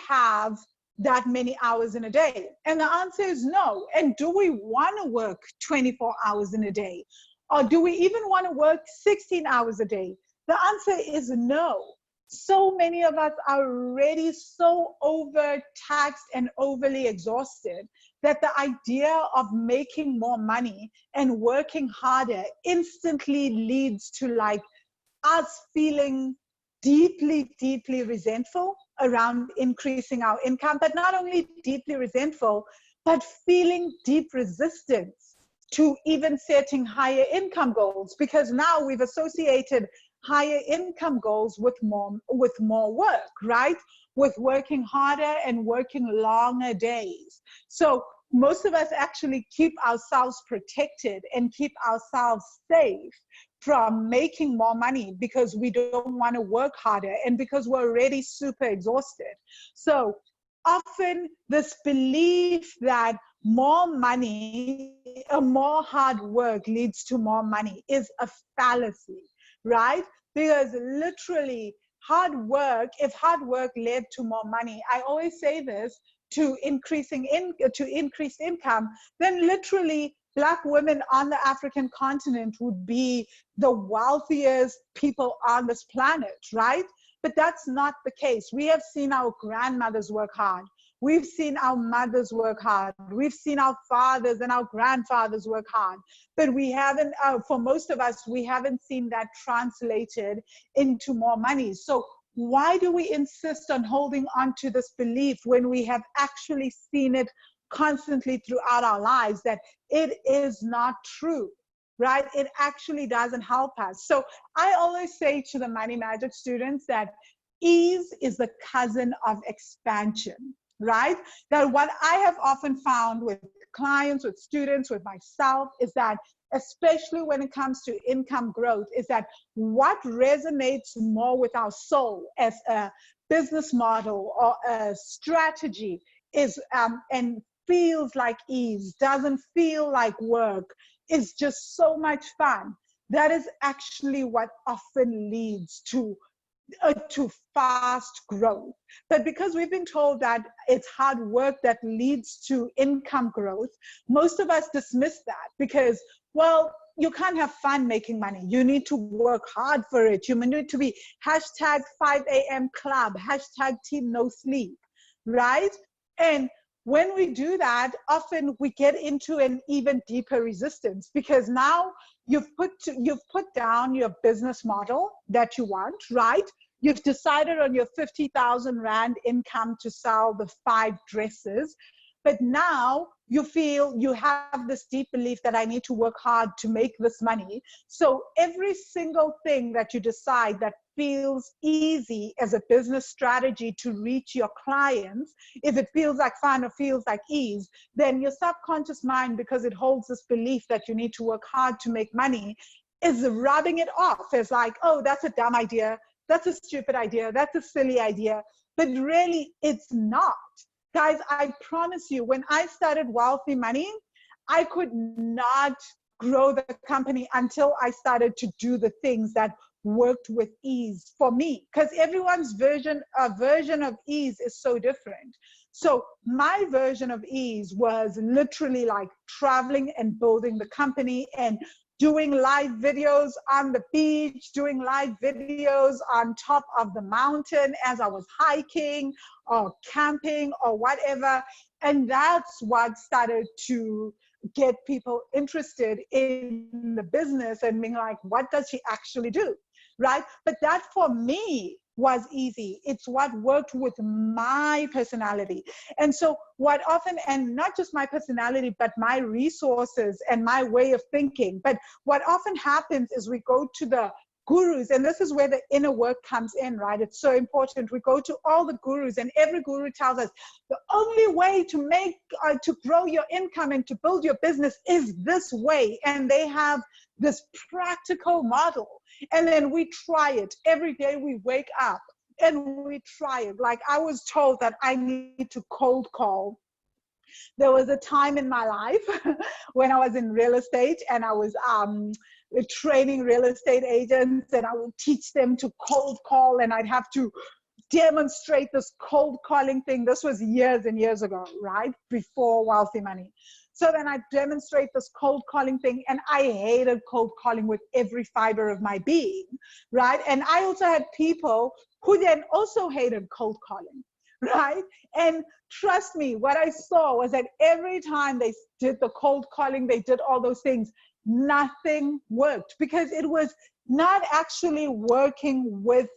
have that many hours in a day? And the answer is no. And do we want to work 24 hours in a day? Or do we even want to work 16 hours a day? The answer is no. So many of us are already so overtaxed and overly exhausted that the idea of making more money and working harder instantly leads to like us feeling deeply, deeply resentful around increasing our income, but not only deeply resentful, but feeling deep resistance to even setting higher income goals, because now we've associated higher income goals with more work, right? With working harder and working longer days. So most of us actually keep ourselves protected and keep ourselves safe from making more money because we don't want to work harder and because we're already super exhausted. So often this belief that more money or more hard work leads to more money is a fallacy, right? Because literally if hard work led to more money, I always say this, to increase income, then literally Black women on the African continent would be the wealthiest people on this planet, right? But that's not the case. We have seen our grandmothers work hard. We've seen our mothers work hard. We've seen our fathers and our grandfathers work hard. But we haven't, for most of us, we haven't seen that translated into more money. So why do we insist on holding on to this belief when we have actually seen it constantly throughout our lives that it is not true, right? It actually doesn't help us. So I always say to the Money Magic students that ease is the cousin of expansion, right? That what I have often found with clients, with students, with myself is that, especially when it comes to income growth, is that what resonates more with our soul as a business model or a strategy is, and feels like ease, doesn't feel like work, is just so much fun. That is actually what often leads to fast growth. But because we've been told that it's hard work that leads to income growth, most of us dismiss that because, well, you can't have fun making money. You need to work hard for it. You need to be hashtag 5 a.m. club, hashtag team no sleep, right? And when we do that, often we get into an even deeper resistance because now you've put down your business model that you want, right? You've decided on your 50,000 Rand income to sell the 5 dresses, but now you feel you have this deep belief that I need to work hard to make this money. So every single thing that you decide that feels easy as a business strategy to reach your clients, if it feels like fun or feels like ease, then your subconscious mind, because it holds this belief that you need to work hard to make money, is rubbing it off as like, oh, that's a dumb idea, that's a stupid idea, that's a silly idea. But really, it's not. Guys, I promise you, when I started Wealthy Money, I could not grow the company until I started to do the things that worked with ease for me, because everyone's version of ease is so different. So my version of ease was literally like traveling and building the company and doing live videos on the beach, doing live videos on top of the mountain as I was hiking or camping or whatever. And that's what started to get people interested in the business and being like, what does she actually do? Right? But that for me was easy. It's what worked with my personality. And so what often, and not just my personality, but my resources and my way of thinking, but what often happens is we go to the gurus, and this is where the inner work comes in, right? It's so important. We go to all the gurus, and every guru tells us the only way to make, to grow your income and to build your business is this way. And they have this practical model. And then we try it. Every day we wake up and we try it. Like I was told that I need to cold call. There was a time in my life when I was in real estate and I was training real estate agents, and I would teach them to cold call, and I'd have to demonstrate this cold calling thing. This was years and years ago, right? Before Wealthy Money. So then I demonstrate this cold calling thing, and I hated cold calling with every fiber of my being, right? And I also had people who then also hated cold calling, right? And trust me, what I saw was that every time they did the cold calling, they did all those things, nothing worked because it was not actually working with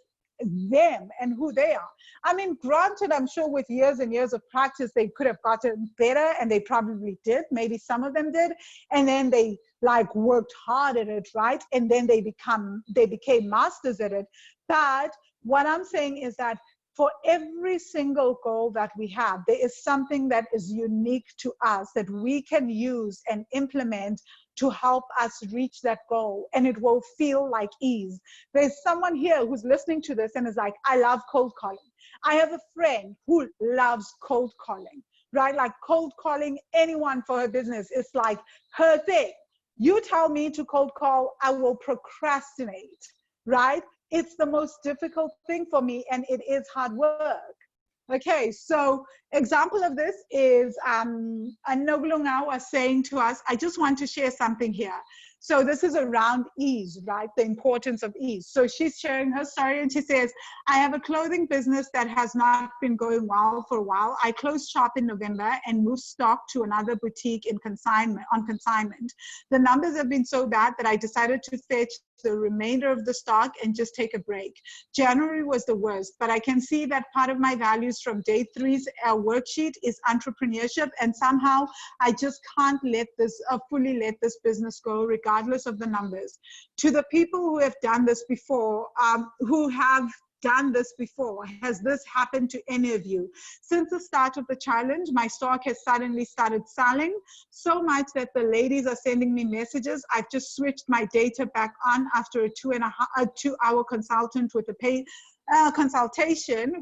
them and who they are. I mean, granted, I'm sure with years and years of practice, they could have gotten better, and they probably did. Maybe some of them did. And then they like worked hard at it, right? And then they became masters at it. But what I'm saying is that for every single goal that we have, there is something that is unique to us that we can use and implement to help us reach that goal, and it will feel like ease. There's someone here who's listening to this and is like, I love cold calling. I have a friend who loves cold calling, right? Like cold calling anyone for her business is like her thing. You tell me to cold call, I will procrastinate, right? It's the most difficult thing for me, and it is hard work. Okay, so example of this is Anoglunga was saying to us, I just want to share something here. So this is around ease, right? The importance of ease. So she's sharing her story and she says, I have a clothing business that has not been going well for a while. I closed shop in November and moved stock to another boutique in on consignment. The numbers have been so bad that I decided to fetch the remainder of the stock and just take a break. January was the worst, but I can see that part of my values from day three's worksheet is entrepreneurship, and somehow I just can't let this fully let this business go regardless of the numbers. To the people who have done this before, has this happened to any of you? Since the start of the challenge, my stock has suddenly started selling so much that the ladies are sending me messages. I've just switched my data back on after a 2-hour consultation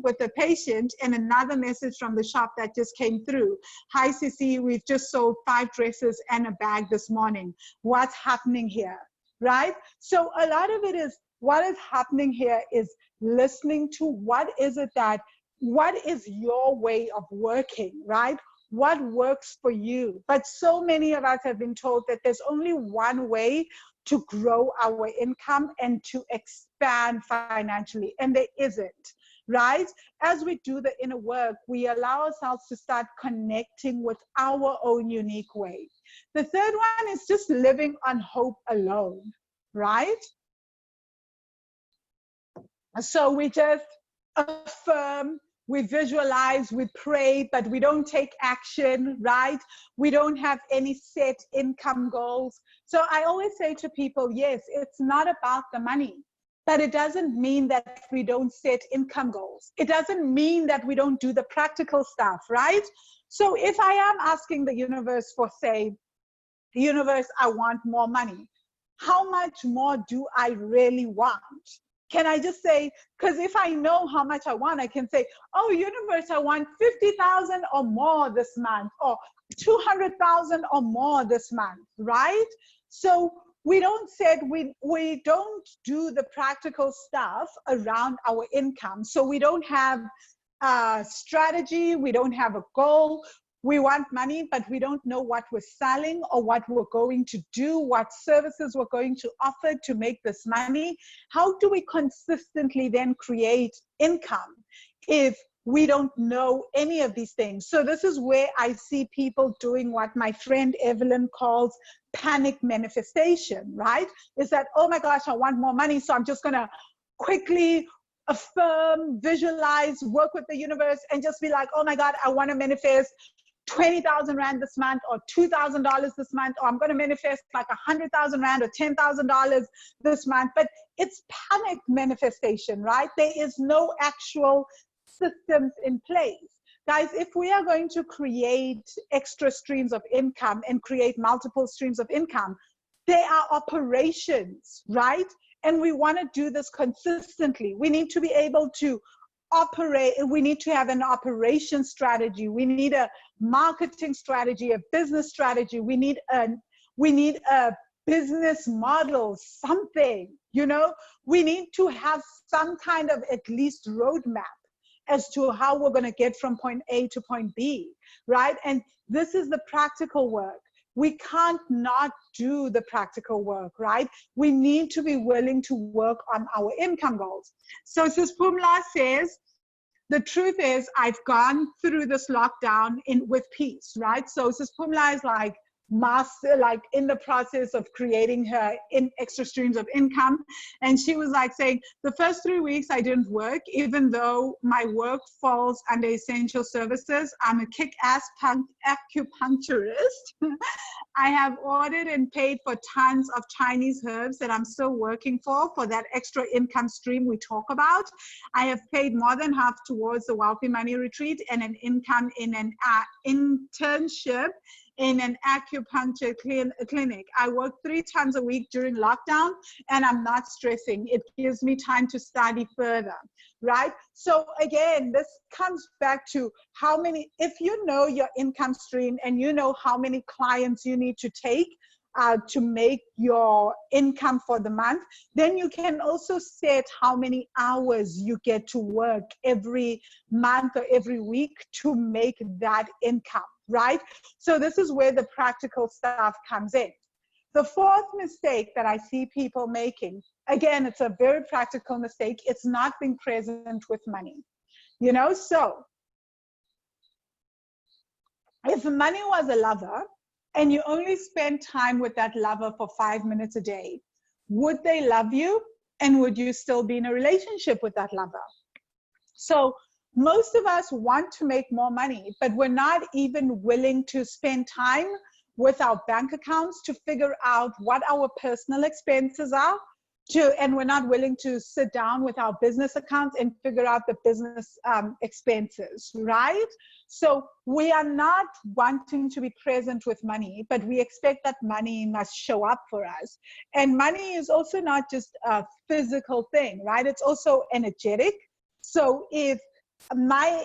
with the patient, and another message from the shop that just came through. Hi, Sissy, we've just sold 5 dresses and a bag this morning. What's happening here, right? So a lot of it is, what is happening here is listening to what is your way of working, right? What works for you? But so many of us have been told that there's only one way to grow our income and to expand financially, and there isn't, right? As we do the inner work, we allow ourselves to start connecting with our own unique way. The third one is just living on hope alone, right? So we just affirm, we visualize, we pray, but we don't take action, right? We don't have any set income goals. So I always say to people, yes, it's not about the money, but it doesn't mean that we don't set income goals. It doesn't mean that we don't do the practical stuff, right? So if I am asking the universe for, say, the universe, I want more money, how much more do I really want? Can I just say, because if I know how much I want, I can say, oh, universe, I want 50,000 or more this month, or 200,000 or more this month, right? So we don't do the practical stuff around our income. So we don't have strategy. We don't have a goal. We want money, but we don't know what we're selling or what we're going to do, what services we're going to offer to make this money. How do we consistently then create income if we don't know any of these things? So this is where I see people doing what my friend Evelyn calls panic manifestation, right? Is that, oh my gosh, I want more money, so I'm just gonna quickly affirm, visualize, work with the universe, and just be like, oh my God, I wanna manifest 20,000 Rand this month, or $2,000 this month, or I'm going to manifest like 100,000 Rand or $10,000 this month. But it's panic manifestation, right? There is no actual systems in place. Guys, if we are going to create extra streams of income and create multiple streams of income, there are operations, right? And we want to do this consistently. We need to be able to operate. We need to have an operation strategy. We need a marketing strategy, a business strategy. We need a business model, something, you know. We need to have some kind of at least roadmap as to how we're going to get from point A to point B, right? And this is the practical work. We can't not do the practical work, right? We need to be willing to work on our income goals. So Sis Pumla says, the truth is I've gone through this lockdown with peace, right? So Sis Pumla is like in the process of creating her extra streams of income. And she was like saying, the first 3 weeks I didn't work, even though my work falls under essential services. I'm a kick-ass acupuncturist. I have ordered and paid for tons of Chinese herbs that I'm still working for that extra income stream we talk about. I have paid more than half towards the Wealthy Money Retreat and an income in an internship in an acupuncture clinic. I work 3 times a week during lockdown and I'm not stressing. It gives me time to study further, right? So again, this comes back to how many, if you know your income stream and you know how many clients you need to take to make your income for the month, then you can also set how many hours you get to work every month or every week to make that income, right? So this is where the practical stuff comes in. The fourth mistake that I see people making, again, it's a very practical mistake. It's not being present with money. You know, so if money was a lover and you only spend time with that lover for 5 minutes a day, would they love you? And would you still be in a relationship with that lover? So most of us want to make more money, but we're not even willing to spend time with our bank accounts to figure out what our personal expenses are, and we're not willing to sit down with our business accounts and figure out the business expenses, right? So we are not wanting to be present with money, but we expect that money must show up for us. And money is also not just a physical thing, right? It's also energetic. So if my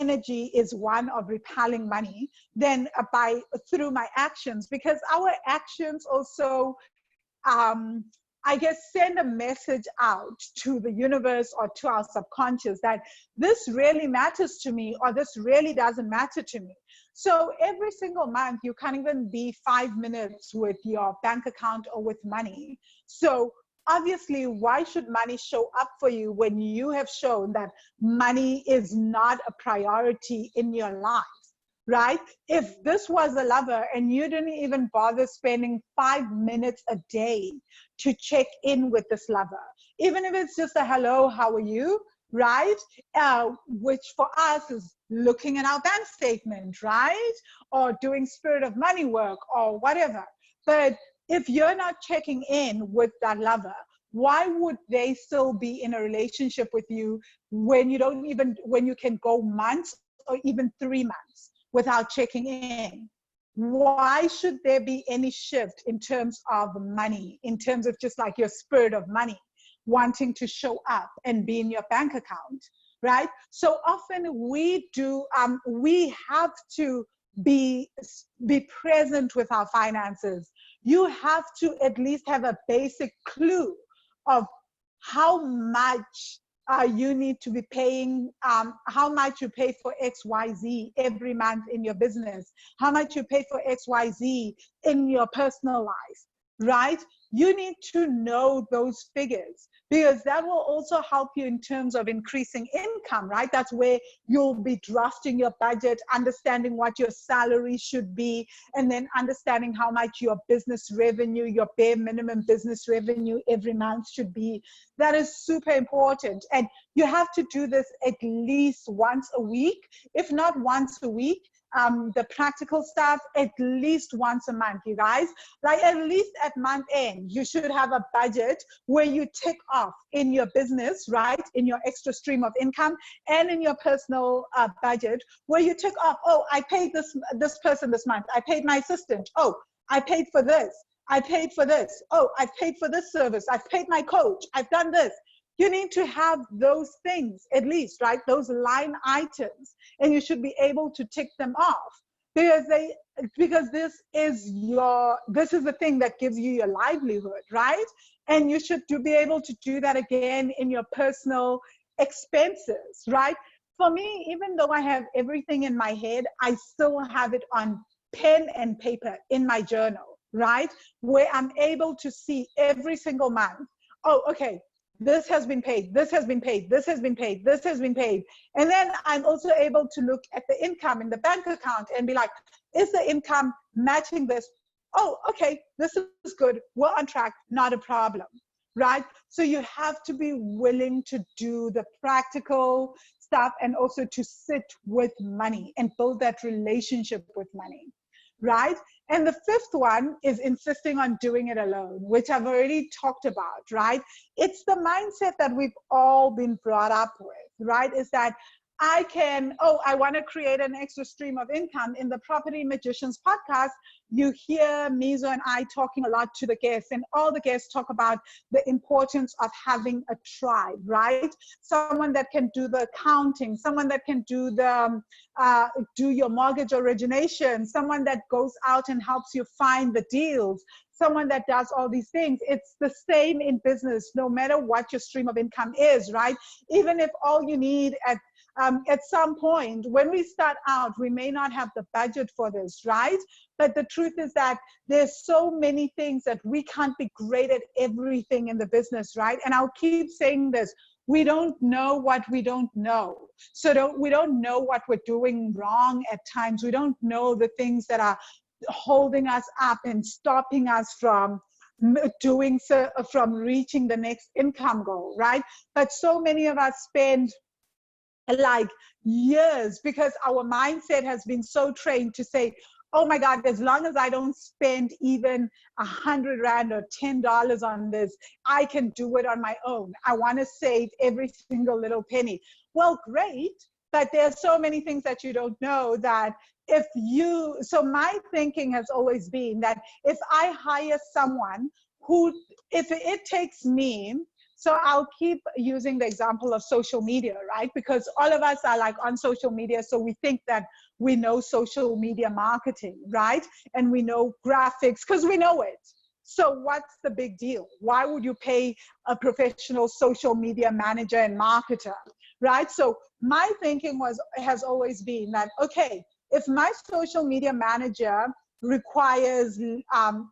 energy is one of repelling money, then through my actions, because our actions also, I guess, send a message out to the universe or to our subconscious that this really matters to me or this really doesn't matter to me. So every single month, you can't even be 5 minutes with your bank account or with money. So obviously, why should money show up for you when you have shown that money is not a priority in your life, right? If this was a lover and you didn't even bother spending 5 minutes a day to check in with this lover, even if it's just a hello, how are you, right? Which for us is looking at our bank statement, right? Or doing spirit of money work or whatever. But if you're not checking in with that lover, why would they still be in a relationship with you when you can go months or even 3 months without checking in? Why should there be any shift in terms of money, in terms of just like your spirit of money wanting to show up and be in your bank account, right? So often we have to be present with our finances. You have to at least have a basic clue of how much you need to be paying, how much you pay for XYZ every month in your business, how much you pay for XYZ in your personal life, right? You need to know those figures, because that will also help you in terms of increasing income, right? That's where you'll be drafting your budget, understanding what your salary should be, and then understanding how much your business revenue, your bare minimum business revenue every month should be. That is super important. And you have to do this at least once a week, if not once a week. The practical stuff at least once a month, you guys. Like at least at month end, you should have a budget where you tick off in your business, right? In your extra stream of income and in your personal budget, where you tick off, oh, I paid this person this month. I paid my assistant. Oh, I paid for this. I paid for this. Oh, I paid for this service. I've paid my coach. I've done this. You need to have those things at least, right? Those line items, and you should be able to tick them off, because this is the thing that gives you your livelihood, right? And you should be able to do that again in your personal expenses, right? For me, even though I have everything in my head, I still have it on pen and paper in my journal, right? Where I'm able to see every single month, oh, okay, this has been paid, this has been paid, this has been paid, this has been paid. And then I'm also able to look at the income in the bank account and be like, is the income matching this? Oh, okay, this is good. We're on track, not a problem, right? So you have to be willing to do the practical stuff and also to sit with money and build that relationship with money, right? And the fifth one is insisting on doing it alone, which I've already talked about, right? It's the mindset that we've all been brought up with, right? Is that I want to create an extra stream of income. In the Property Magicians podcast, you hear Mizo and I talking a lot to the guests, and all the guests talk about the importance of having a tribe, right? Someone that can do the accounting, someone that can do do your mortgage origination, someone that goes out and helps you find the deals, someone that does all these things. It's the same in business, no matter what your stream of income is, right? Even if all you need at some point, when we start out, we may not have the budget for this, right? But the truth is that there's so many things that we can't be great at everything in the business, right? And I'll keep saying this. We don't know what we don't know. So we don't know what we're doing wrong at times. We don't know the things that are holding us up and stopping us from reaching the next income goal, right? But so many of us spend like years, because our mindset has been so trained to say, oh my God, as long as I don't spend even 100 Rand or $10 on this, I can do it on my own. I want to save every single little penny. Well, great, but there's so many things that you don't know that so my thinking has always been that if I hire someone if it takes me, so I'll keep using the example of social media, right? Because all of us are like on social media, so we think that we know social media marketing, right? And we know graphics because we know it. So what's the big deal? Why would you pay a professional social media manager and marketer, right? So my thinking has always been that, okay, if my social media manager requires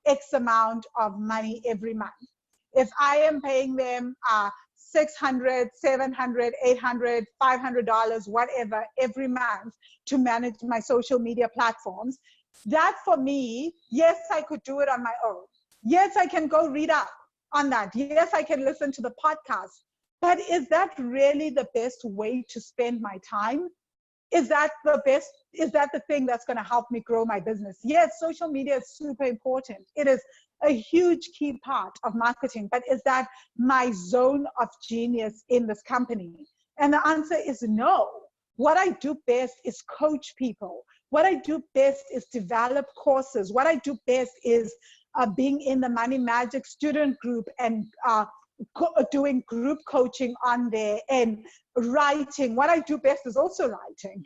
X amount of money every month, if I am paying them $600, $700, $800, $500, whatever, every month to manage my social media platforms, that for me, yes, I could do it on my own. Yes, I can go read up on that. Yes, I can listen to the podcast. But is that really the best way to spend my time? Is that the thing that's going to help me grow my business? Yes, social media is super important. It is a huge key part of marketing, but is that my zone of genius in this company? And the answer is no. What I do best is coach people. What I do best is develop courses. What I do best is being in the Money Magic student group and doing group coaching on there, and writing. What I do best is also writing.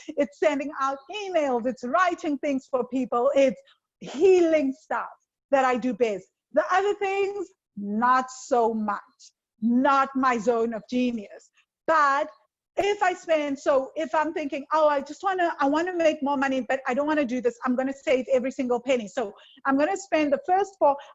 It's sending out emails, it's writing things for people, it's healing stuff that I do best. The other things, not so much. not my zone of genius. But if I spend, so if I'm thinking, oh, I want to make more money, but I don't want to do this, I'm going to save every single penny. So I'm going to spend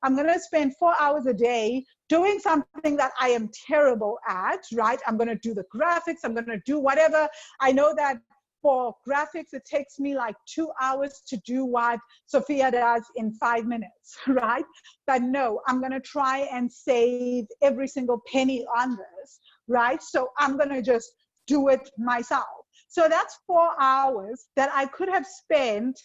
I'm going to spend 4 hours a day doing something that I am terrible at, right? I'm going to do the graphics, I'm going to do whatever. I know that for graphics, it takes me like 2 hours to do what Sophia does in 5 minutes, right? But no, I'm going to try and save every single penny on this, right? So I'm going to just do it myself. So that's 4 hours that I could have spent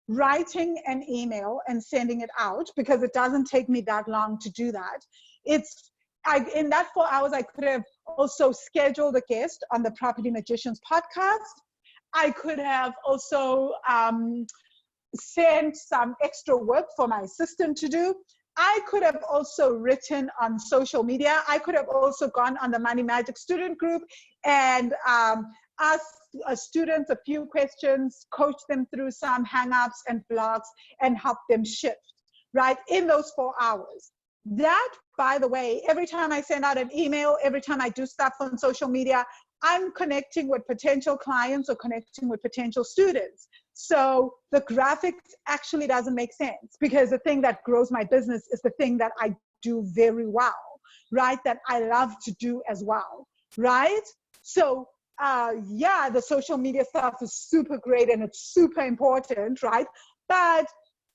writing an email and sending it out, because it doesn't take me that long to do that. In that 4 hours, I could have also scheduled a guest on the Property Magicians podcast. I could have also sent some extra work for my assistant to do. I could have also written on social media. I could have also gone on the Money Magic student group and asked students a few questions, coach them through some hang-ups and blogs, and help them shift, right, in those 4 hours. That, by the way, every time I send out an email, every time I do stuff on social media, I'm connecting with potential clients or connecting with potential students. So the graphics actually doesn't make sense, because the thing that grows my business is the thing that I do very well, right? That I love to do as well, right? So yeah, the social media stuff is super great and it's super important, right? But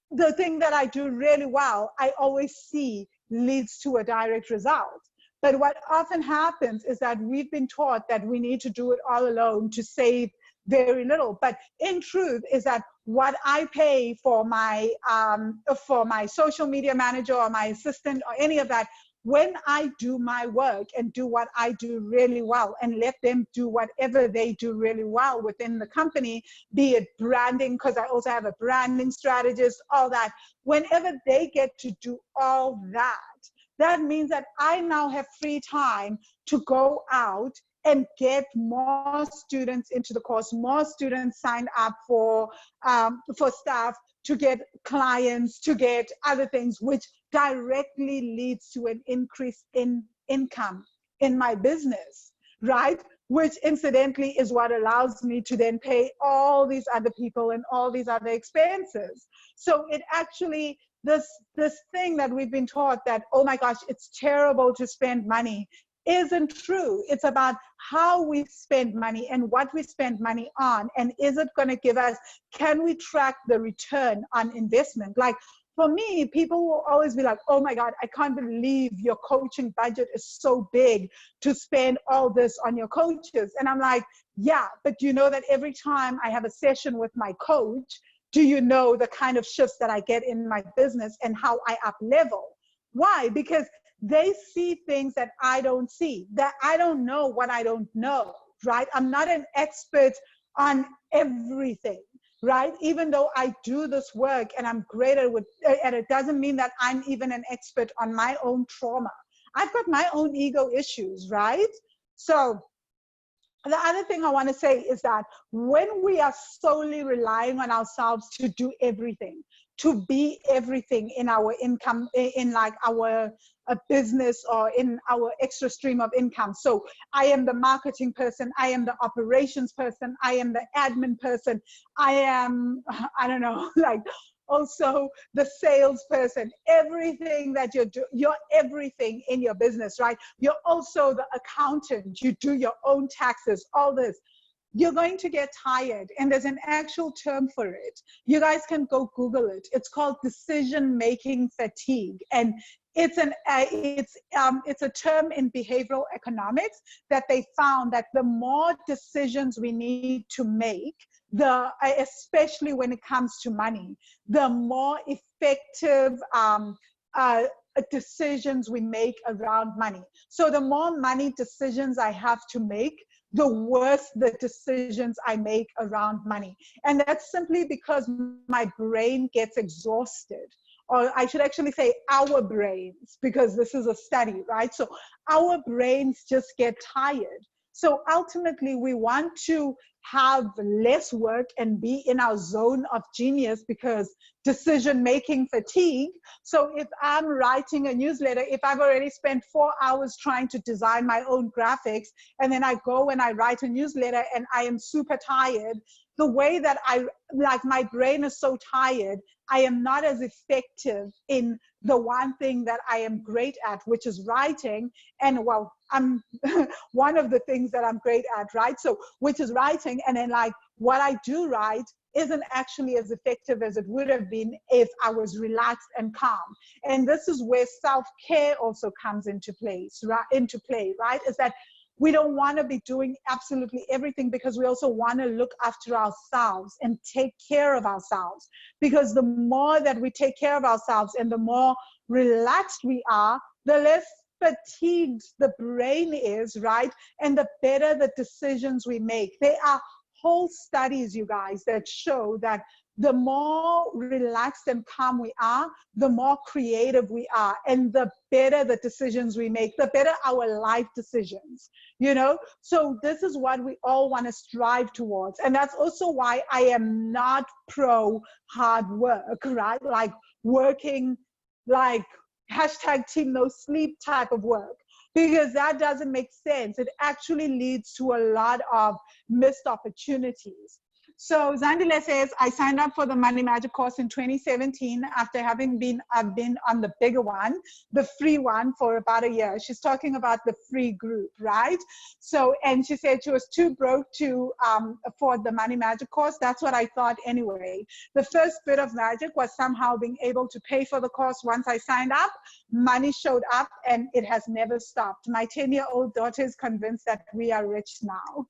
the thing that I do really well, I always see leads to a direct result. But what often happens is that we've been taught that we need to do it all alone to save very little. But in truth is that what I pay for my social media manager or my assistant or any of that, when I do my work and do what I do really well and let them do whatever they do really well within the company, be it branding, because I also have a branding strategist, all that, whenever they get to do all that, that means that I now have free time to go out and get more students into the course, more students sign up for stuff, to get clients, to get other things, which directly leads to an increase in income in my business, right? Which incidentally is what allows me to then pay all these other people and all these other expenses. So it actually, this thing that we've been taught that, oh my gosh, it's terrible to spend money, isn't true. It's about how we spend money and what we spend money on, and is it going to give us, can we track the return on investment? Like for me, people will always be like, oh my God, I can't believe your coaching budget is so big to spend all this on your coaches. And I'm like, yeah, but you know that every time I have a session with my coach, do you know the kind of shifts that I get in my business and how I up level? Why? Because they see things that I don't see, that I don't know what I don't know, right? I'm not an expert on everything, right? Even though I do this work and I'm great at it, and it doesn't mean that I'm even an expert on my own trauma. I've got my own ego issues, right? So the other thing I want to say is that when we are solely relying on ourselves to do everything, to be everything in our income, in like our business or in our extra stream of income. So I am the marketing person, I am the operations person, I am the admin person, I am, I don't know, like also the salesperson, everything that you're everything in your business, right? You're also the accountant, you do your own taxes, all this. You're going to get tired, and there's an actual term for it. You guys can go Google it. It's called decision-making fatigue, and it's a term in behavioral economics that they found that the more decisions we need to make, especially when it comes to money, the more effective decisions we make around money. So the more money decisions I have to make, the worse the decisions I make around money. And that's simply because my brain gets exhausted. Or I should actually say our brains, because this is a study, right? So our brains just get tired. So ultimately, we want to have less work and be in our zone of genius because decision making fatigue. So if I'm writing a newsletter, if I've already spent 4 hours trying to design my own graphics, and then I go and I write a newsletter and I am super tired, the way that my brain is so tired, I am not as effective in the one thing that I am great at, which is writing. And well, I'm one of the things that I'm great at, right? So, which is writing. And then like what I do write isn't actually as effective as it would have been if I was relaxed and calm. And this is where self-care also comes into place, right? Is that we don't want to be doing absolutely everything because we also want to look after ourselves and take care of ourselves. Because the more that we take care of ourselves and the more relaxed we are, the less fatigued the brain is, right? And the better the decisions we make. There are whole studies, you guys, that show that the more relaxed and calm we are, the more creative we are, and the better the decisions we make, the better our life decisions, you know? So this is what we all want to strive towards. And that's also why I am not pro hard work, right? Like working like hashtag team no sleep type of work, because that doesn't make sense. It actually leads to a lot of missed opportunities. So Zandile says, I signed up for the Money Magic course in 2017 after I've been on the bigger one, the free one, for about a year. She's talking about the free group, right? So, and she said she was too broke to afford the Money Magic course. That's what I thought anyway. The first bit of magic was somehow being able to pay for the course. Once I signed up, money showed up and it has never stopped. My 10-year-old daughter is convinced that we are rich now.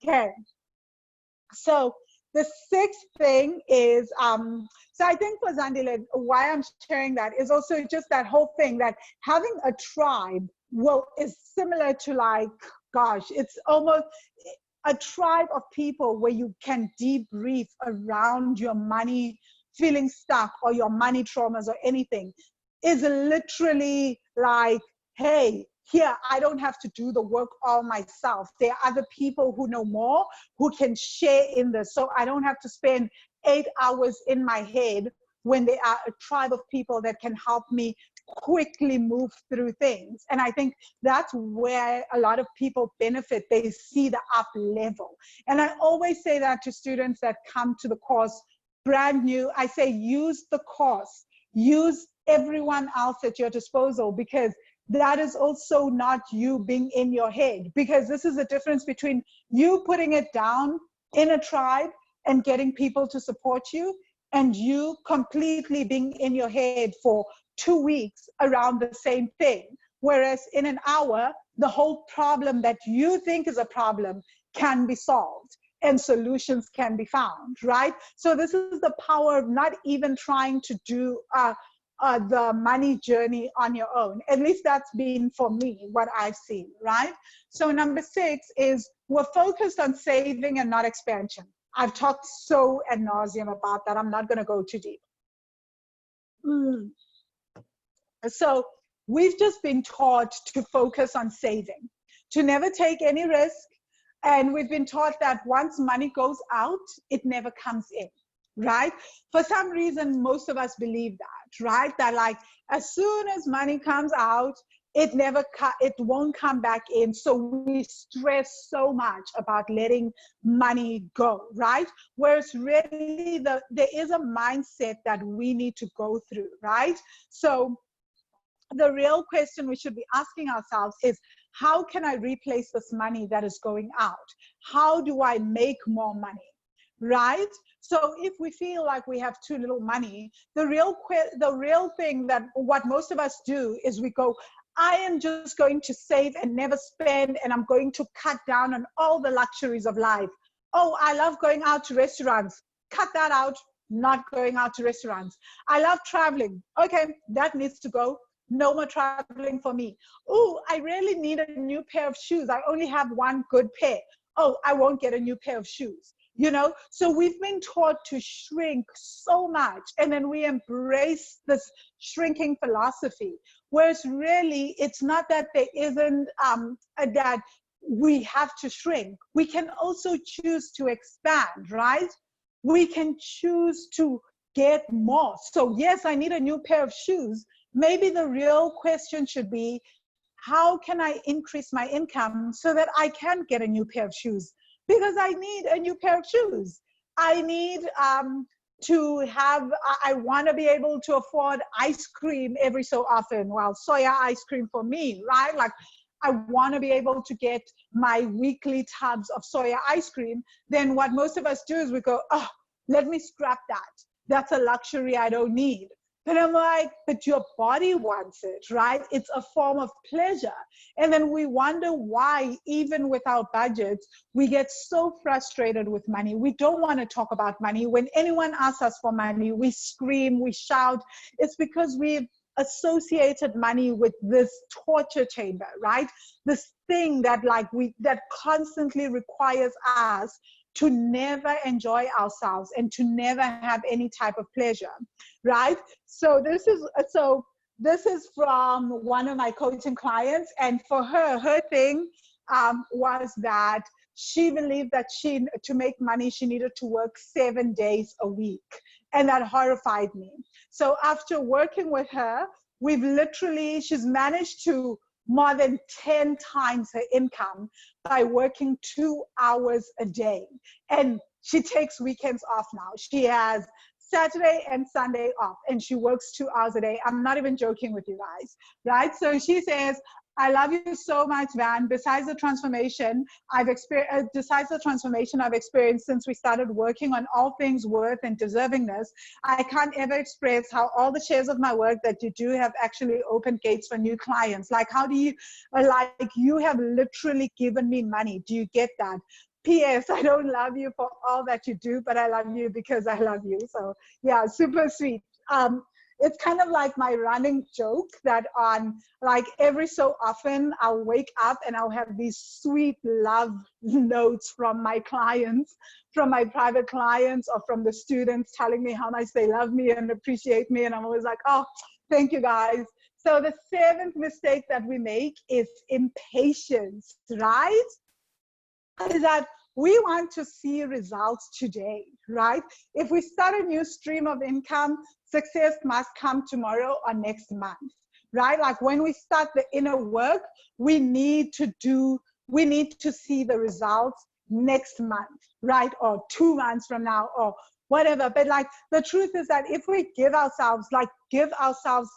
Okay. So the sixth thing is, so I think for Zandile, why I'm sharing that is also just that whole thing that having a tribe is similar to like, gosh, it's almost a tribe of people where you can debrief around your money feeling stuck or your money traumas or anything, is literally like, hey, here, I don't have to do the work all myself. There are other people who know more, who can share in this. So I don't have to spend 8 hours in my head when there are a tribe of people that can help me quickly move through things. And I think that's where a lot of people benefit. They see the up level. And I always say that to students that come to the course brand new. I say, use the course, use everyone else at your disposal, because that is also not you being in your head, because this is the difference between you putting it down in a tribe and getting people to support you, and you completely being in your head for 2 weeks around the same thing. Whereas in an hour, the whole problem that you think is a problem can be solved and solutions can be found, right? So this is the power of not even trying to do the money journey on your own. At least that's been for me, what I've seen, right? So number 6 is we're focused on saving and not expansion. I've talked so ad nauseum about that. I'm not gonna go too deep. So we've just been taught to focus on saving, to never take any risk. And we've been taught that once money goes out, it never comes in, right? For some reason, most of us believe that, right? That like, as soon as money comes out, it won't come back in. So we stress so much about letting money go, right? Whereas really there is a mindset that we need to go through, right? So the real question we should be asking ourselves is, how can I replace this money that is going out? How do I make more money, right? So if we feel like we have too little money, the real thing that what most of us do is we go, I am just going to save and never spend, and I'm going to cut down on all the luxuries of life. Oh, I love going out to restaurants. Cut that out, not going out to restaurants. I love traveling. Okay, that needs to go. No more traveling for me. Oh, I really need a new pair of shoes. I only have one good pair. Oh, I won't get a new pair of shoes. You know, so we've been taught to shrink so much, and then we embrace this shrinking philosophy. Whereas really, it's not that there isn't that we have to shrink. We can also choose to expand, right? We can choose to get more. So yes, I need a new pair of shoes. Maybe the real question should be, how can I increase my income so that I can get a new pair of shoes? Because I need a new pair of shoes. I need to have, I want to be able to afford ice cream every so often. Well, soya ice cream for me, right? Like, I want to be able to get my weekly tubs of soya ice cream. Then what most of us do is we go, oh, let me scrap that. That's a luxury I don't need. But I'm like, but your body wants it, right? It's a form of pleasure. And then we wonder why, even with our budgets, we get so frustrated with money. We don't want to talk about money. When anyone asks us for money, we scream, we shout. It's because we've associated money with this torture chamber, right? This thing that that constantly requires us to never enjoy ourselves and to never have any type of pleasure, right? So this is from one of my coaching clients, and for her thing was that she believed that to make money, she needed to work 7 days a week, and that horrified me. So after working with her, she's managed to more than 10 times her income by working 2 hours a day. And she takes weekends off now. She has Saturday and Sunday off, and she works 2 hours a day. I'm not even joking with you guys, right? So she says, I love you so much, Van. Besides the transformation I've experienced since we started working on all things worth and deservingness, I can't ever express how all the shares of my work that you do have actually opened gates for new clients. Like, how do you, like, you have literally given me money. Do you get that? P.S. I don't love you for all that you do, but I love you because I love you. So yeah, super sweet. It's kind of like my running joke that on, like, every so often I'll wake up and I'll have these sweet love notes from my clients, from my private clients, or from the students telling me how much they love me and appreciate me. And I'm always like, oh, thank you guys. So the 7th mistake that we make is impatience, right? Is that we want to see results today, right? If we start a new stream of income, success must come tomorrow or next month, right? Like, when we start the inner work, we need to see the results next month, right? Or 2 months from now, or whatever. But like, the truth is that if we give ourselves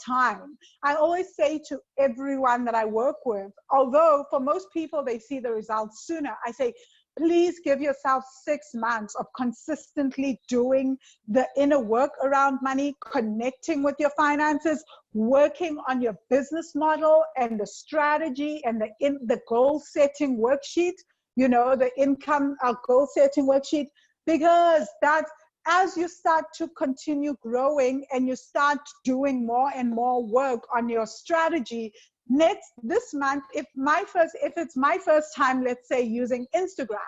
time. I always say to everyone that I work with, although for most people they see the results sooner, I say, please give yourself 6 months of consistently doing the inner work around money, connecting with your finances, working on your business model and the strategy and the goal setting worksheet, the income goal setting worksheet, because that, as you start to continue growing and you start doing more and more work on your strategy, this month, if it's my first time, let's say, using Instagram,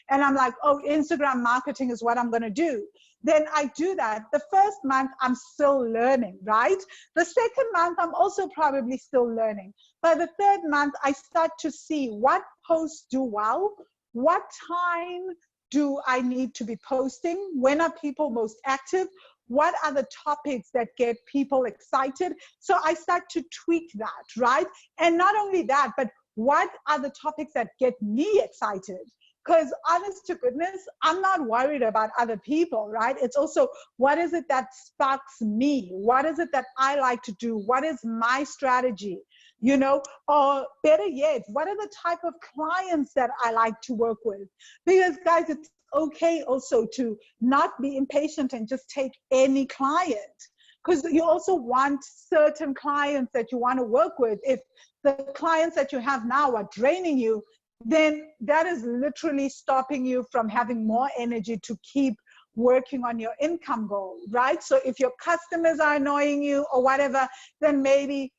and I'm like, oh, Instagram marketing is what I'm going to do, then I do that. The first month, I'm still learning, right? The second month, I'm also probably still learning. By the third month, I start to see what posts do well, what time do I need to be posting, when are people most active, what are the topics that get people excited? So I start to tweak that, right? And not only that, but what are the topics that get me excited? Because honest to goodness, I'm not worried about other people, right? It's also, what is it that sparks me? What is it that I like to do? What is my strategy? Or better yet, what are the type of clients that I like to work with? Because guys, it's okay also to not be impatient and just take any client, because you also want certain clients that you want to work with. If the clients that you have now are draining you, then that is literally stopping you from having more energy to keep working on your income goal, right? So if your customers are annoying you or whatever, then maybe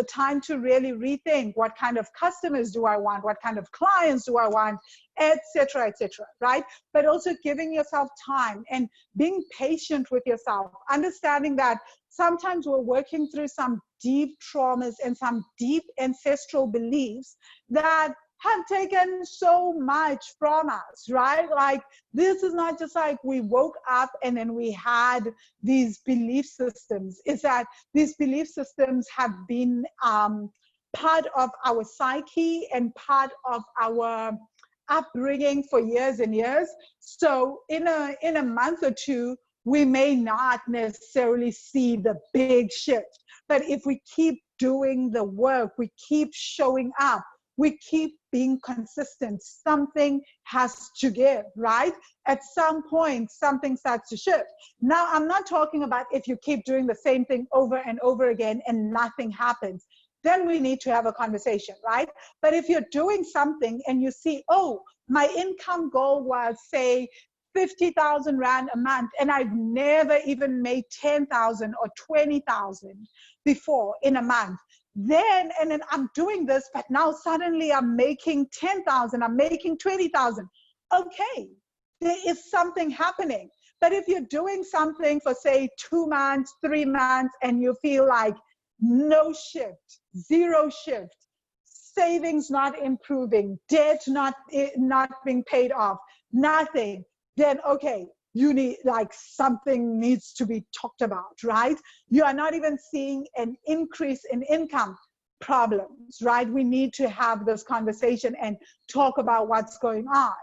time to really rethink, what kind of customers do I want, what kind of clients do I want, etc., right? But also giving yourself time and being patient with yourself, understanding that sometimes we're working through some deep traumas and some deep ancestral beliefs that have taken so much from us, right? Like, this is not just like we woke up and then we had these belief systems. It's that these belief systems have been part of our psyche and part of our upbringing for years and years. So in a month or two, we may not necessarily see the big shift. But if we keep doing the work, we keep showing up, we keep being consistent, something has to give, right? At some point, something starts to shift. Now, I'm not talking about if you keep doing the same thing over and over again and nothing happens. Then we need to have a conversation, right? But if you're doing something and you see, oh, my income goal was, say, 50,000 Rand a month, and I've never even made 10,000 or 20,000 before in a month. Then I'm doing this, but now suddenly I'm making 10,000, I'm making 20,000. Okay, there is something happening. But if you're doing something for, say, 2 months, 3 months, and you feel like no shift, zero shift, savings not improving, debt not being paid off, nothing, then okay, you need, like, something needs to be talked about, right? You are not even seeing an increase in income. Problems, right? We need to have this conversation and talk about what's going on.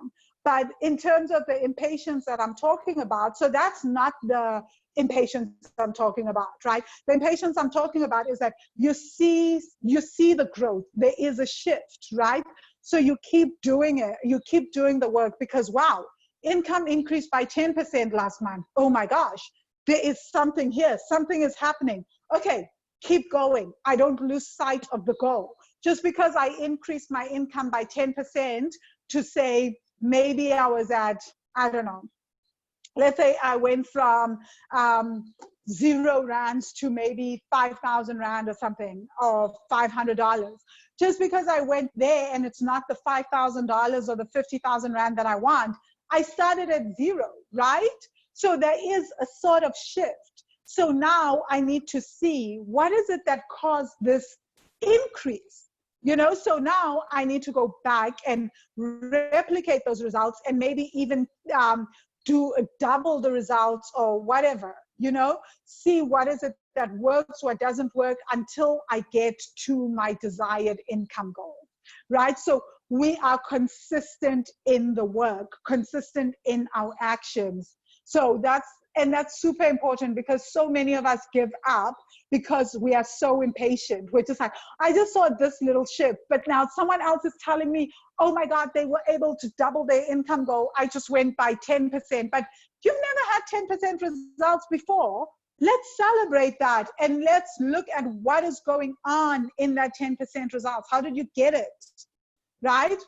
But in terms of the impatience that I'm talking about, so that's not the impatience I'm talking about, right? The impatience I'm talking about is that you see the growth. There is a shift, right? So you keep doing it. You keep doing the work because, wow, income increased by 10% last month. Oh my gosh, there is something here. Something is happening. Okay, keep going. I don't lose sight of the goal. Just because I increased my income by 10% to, say, maybe I was at, I don't know, let's say I went from 0 rands to maybe 5,000 Rand or something, or $500. Just because I went there and it's not the $5,000 or the 50,000 Rand that I want, I started at 0, right? So there is a sort of shift. So now I need to see what is it that caused this increase. You know, so now I need to go back and replicate those results and maybe even do double the results or whatever, you know, see what is it that works, what doesn't work until I get to my desired income goal, right? So we are consistent in the work, consistent in our actions. So that's super important because so many of us give up because we are so impatient. We're just like, I just saw this little shift, but now someone else is telling me, oh my God, they were able to double their income goal. I just went by 10%, but you've never had 10% results before. Let's celebrate that and let's look at what is going on in that 10% results. How did you get it, right?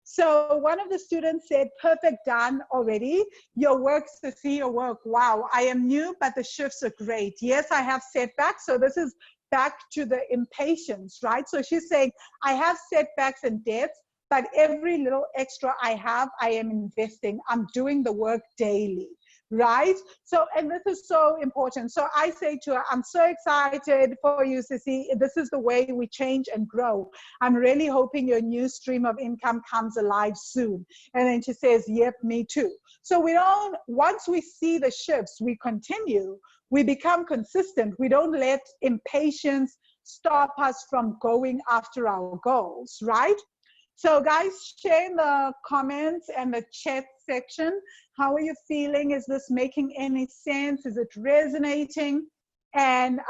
So one of the students said, perfect, done already. Your work, to see your work. Wow, I am new, but the shifts are great. Yes, I have setbacks. So this is back to the impatience, right? So she's saying, I have setbacks and debts, but every little extra I have, I am investing. I'm doing the work daily, right? So, and this is so important. So I say to her, I'm so excited for you, Sissy. This is the way we change and grow. I'm really hoping your new stream of income comes alive soon. And then she says, yep, me too. So we don't, once we see the shifts, we continue, we become consistent. We don't let impatience stop us from going after our goals, right? So guys, share in the comments and the chat section. How are you feeling? Is this making any sense? Is it resonating? And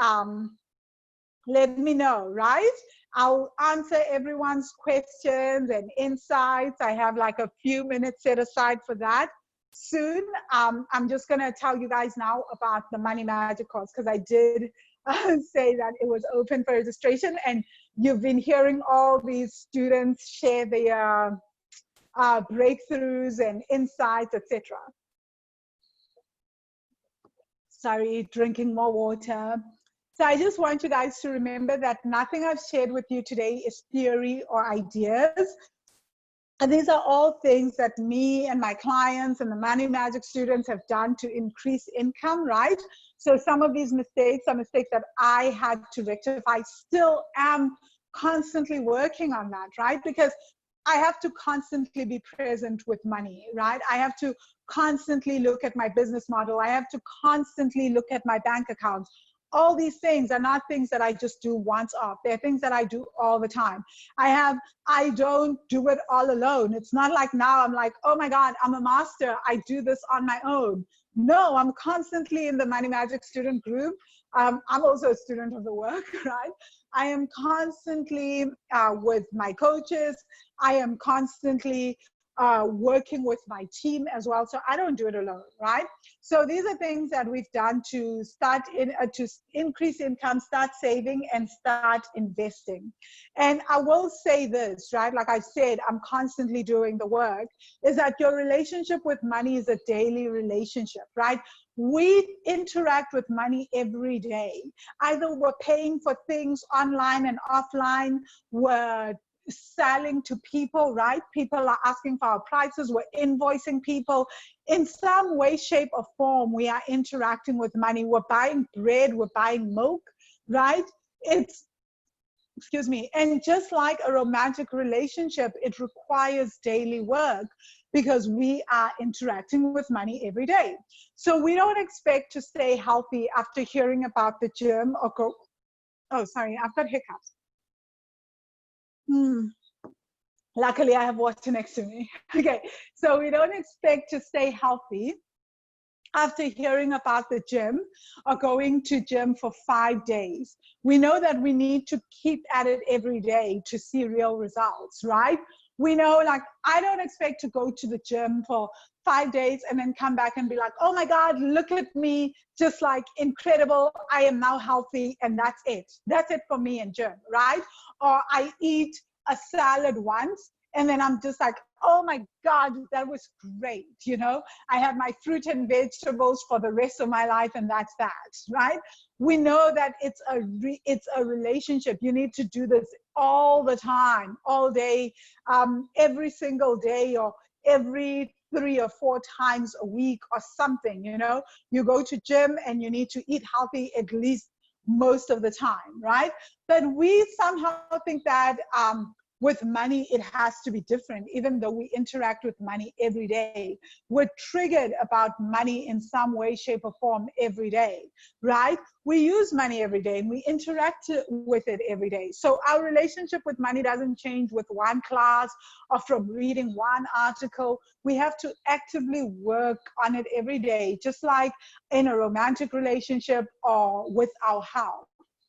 let me know, right? I'll answer everyone's questions and insights. I have like a few minutes set aside for that soon. I'm just gonna tell you guys now about the Money Magic course because I did say that it was open for registration, and you've been hearing all these students share their breakthroughs and insights, etc. Sorry, drinking more water. So I just want you guys to remember that nothing I've shared with you today is theory or ideas. And these are all things that me and my clients and the Money Magic students have done to increase income, right? So some of these mistakes are mistakes that I had to rectify. Still am constantly working on that, right? Because I have to constantly be present with money, right? I have to constantly look at my business model. I have to constantly look at my bank accounts. All these things are not things that I just do once off. They're things that I do all the time. I don't do it all alone. It's not like now I'm like, oh my God, I'm a master. I do this on my own. No, I'm constantly in the Money Magic student group. I'm also a student of the work, right? I am constantly with my coaches. I am constantly working with my team as well. So I don't do it alone, right? So these are things that we've done to start to increase income, start saving, and start investing. And I will say this, right? Like I said, I'm constantly doing the work, is that your relationship with money is a daily relationship, right? We interact with money every day. Either we're paying for things online and offline, we're selling to people, right? People are asking for our prices, we're invoicing people. In some way, shape, or form, we are interacting with money. We're buying bread, we're buying milk, right? Excuse me. And just like a romantic relationship, it requires daily work because we are interacting with money every day. So we don't expect to stay healthy after hearing about the gym or go, oh, sorry, I've got hiccups. Luckily, I have water next to me. Okay, so we don't expect to stay healthy after hearing about the gym or going to gym for 5 days. We know that we need to keep at it every day to see real results, right? We know, like, I don't expect to go to the gym for 5 days and then come back and be like, oh my God, look at me, just like incredible, I am now healthy, and that's it. That's it for me in gym, right? Or I eat a salad once and then I'm just like, oh my God, that was great. You know, I have my fruit and vegetables for the rest of my life, and that's that, right? We know that it's a relationship. You need to do this all the time, all day, every single day, or every 3 or 4 times a week or something. You know, you go to gym and you need to eat healthy at least most of the time, right? But we somehow think that with money, it has to be different, even though we interact with money every day. We're triggered about money in some way, shape, or form every day, right? We use money every day and we interact with it every day. So our relationship with money doesn't change with one class or from reading one article. We have to actively work on it every day, just like in a romantic relationship or with our health,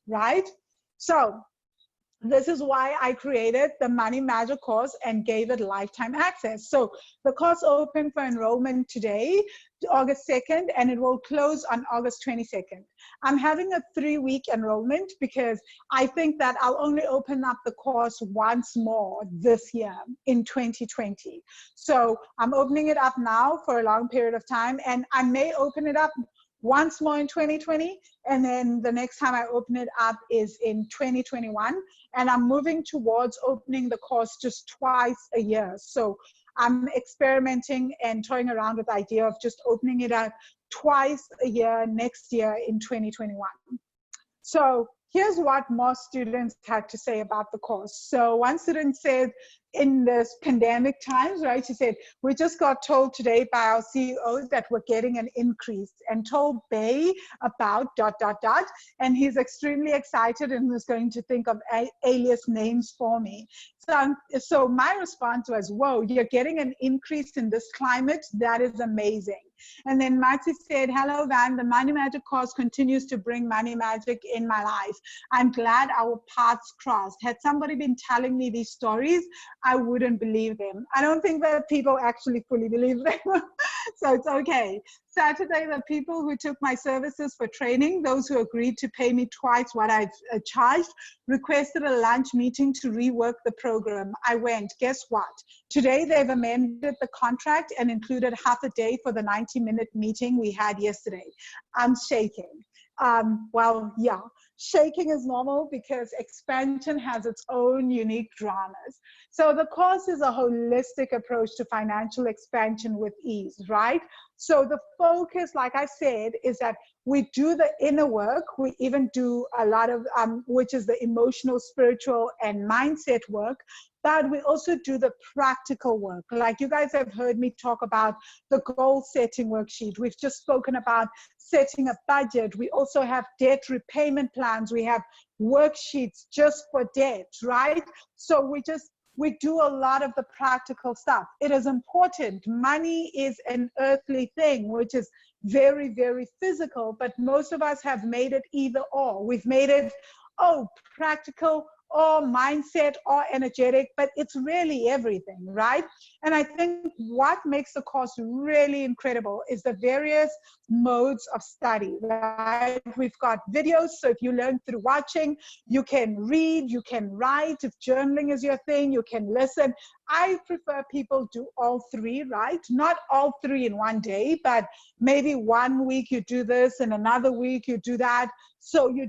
right? So this is why I created the Money Magic course and gave it lifetime access. So the course opened for enrollment today, August 2nd, and it will close on August 22nd. I'm having a 3-week enrollment because I think that I'll only open up the course once more this year in 2020. So I'm opening it up now for a long period of time, and I may open it up once more in 2020, and then the next time I open it up is in 2021, and I'm moving towards opening the course just twice a year. So I'm experimenting and toying around with the idea of just opening it up twice a year next year in 2021. So here's what most students had to say about the course. So one student said, in this pandemic times, right, she said, we just got told today by our CEO that we're getting an increase, and told Bay about ... and he's extremely excited and was going to think of alias names for me. So my response was, whoa, you're getting an increase in this climate? That is amazing. And then Maxi said, hello, Van, the Money Magic course continues to bring money magic in my life. I'm glad our paths crossed. Had somebody been telling me these stories, I wouldn't believe them. I don't think that people actually fully believe them. So it's okay. Saturday, the people who took my services for training, those who agreed to pay me twice what I've charged, requested a lunch meeting to rework the program. I went. Guess what? Today, they've amended the contract and included half a day for the 90-minute meeting we had yesterday. I'm shaking. Well, yeah, shaking is normal because expansion has its own unique dramas. So the course is a holistic approach to financial expansion with ease, right? So the focus, like I said, is that we do the inner work. We even do a lot of, which is the emotional, spiritual, and mindset work. But we also do the practical work. Like you guys have heard me talk about the goal setting worksheet. We've just spoken about setting a budget. We also have debt repayment plans. We have worksheets just for debt, right? So we do a lot of the practical stuff. It is important. Money is an earthly thing, which is very, very physical, but most of us have made it either or. We've made it, oh, practical or mindset or energetic, but it's really everything, right? And I think what makes the course really incredible is the various modes of study, right? We've got videos, so if you learn through watching, you can read, you can write. If journaling is your thing, you can listen. I prefer people do all three, right? Not all three in one day, but maybe one week you do this and another week you do that. So you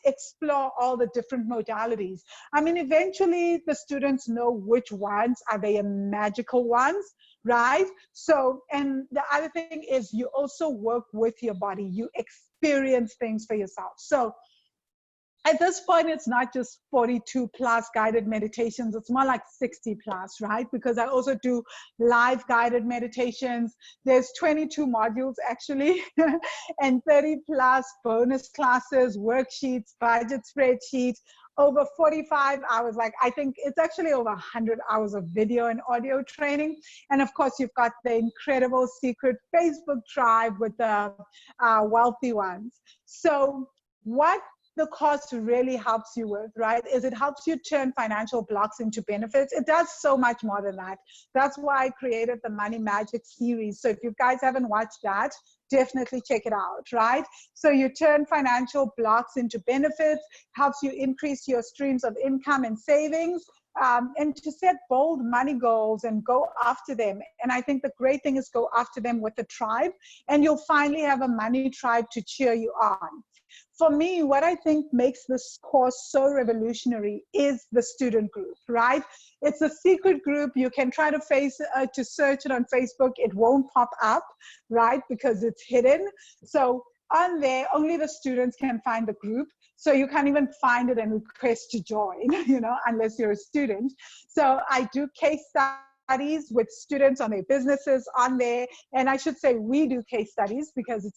explore all the different modalities. I mean, eventually the students know which ones are the magical ones, right? So, and the other thing is you also work with your body. You experience things for yourself. So at this point, it's not just 42 plus guided meditations. It's more like 60 plus, right? Because I also do live guided meditations. There's 22 modules actually, and 30 plus bonus classes, worksheets, budget spreadsheets, over 45 hours. Like I think it's actually over 100 hours of video and audio training. And of course, you've got the incredible secret Facebook tribe with the wealthy ones. So what the course really helps you with, right, is it helps you turn financial blocks into benefits. It does so much more than that. That's why I created the Money Magic series. So if you guys haven't watched that, definitely check it out, right? So you turn financial blocks into benefits, helps you increase your streams of income and savings, and to set bold money goals and go after them. And I think the great thing is go after them with a tribe, and you'll finally have a money tribe to cheer you on. For me, what I think makes this course so revolutionary is the student group, right? It's a secret group. You can try to search it on Facebook. It won't pop up, right? Because it's hidden. So on there, only the students can find the group. So you can't even find it and request to join, unless you're a student. So I do case studies with students on their businesses on there. And I should say we do case studies because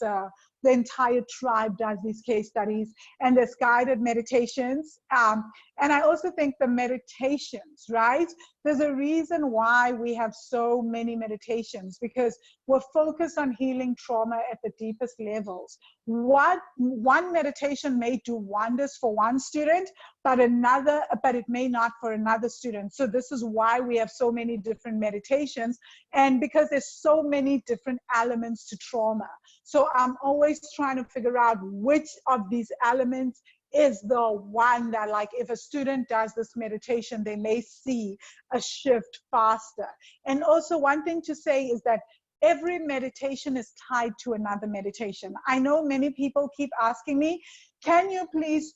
the entire tribe does these case studies, and there's guided meditations. And I also think the meditations, right? There's a reason why we have so many meditations, because we're focused on healing trauma at the deepest levels. One meditation may do wonders for one student, but it may not for another student. So this is why we have so many different meditations, and because there's so many different elements to trauma. So I'm always trying to figure out which of these elements is the one that, like, if a student does this meditation, they may see a shift faster. And also one thing to say is that every meditation is tied to another meditation. I know many people keep asking me, can you please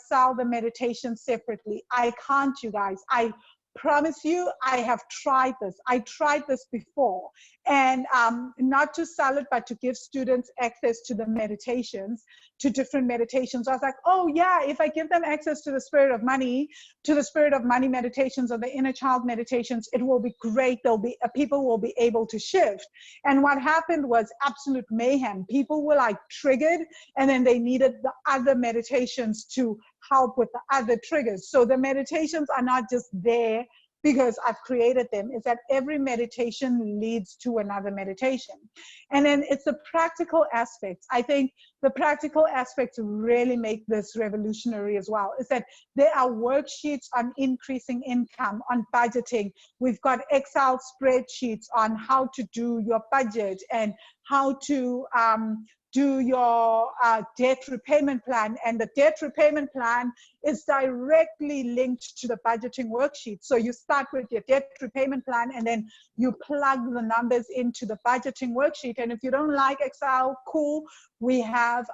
sell the meditation separately? I can't, you guys. I promise you, I have tried this. I tried this before, and not to sell it, but to give students access to the meditations, to different meditations. I was like, oh yeah, if I give them access to the Spirit of Money, meditations, or the Inner Child meditations, it will be great. People will be able to shift. And what happened was absolute mayhem. People were like triggered, and then they needed the other meditations to help with the other triggers. So the meditations are not just there because I've created them. It's that every meditation leads to another meditation. And then it's the practical aspects. I think the practical aspects really make this revolutionary as well. Is that there are worksheets on increasing income, on budgeting. We've got Excel spreadsheets on how to do your budget and how to do your debt repayment plan. And the debt repayment plan is directly linked to the budgeting worksheet. So you start with your debt repayment plan, and then you plug the numbers into the budgeting worksheet. And if you don't like Excel, cool, we have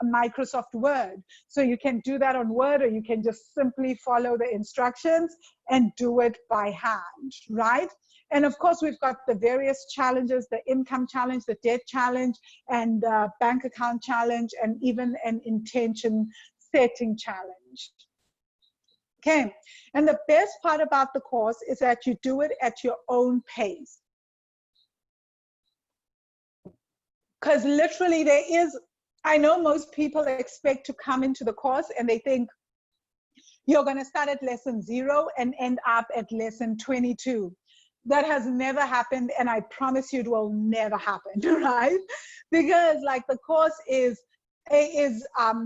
Microsoft Word. So you can do that on Word, or you can just simply follow the instructions and do it by hand, right? And of course, we've got the various challenges, the income challenge, the debt challenge, and the bank account challenge, and even an intention setting challenge. Okay, and the best part about the course is that you do it at your own pace. Because literally there is, I know most people expect to come into the course and they think you're going to start at lesson 0 and end up at lesson 22. That has never happened, and I promise you it will never happen, right? Because like the course is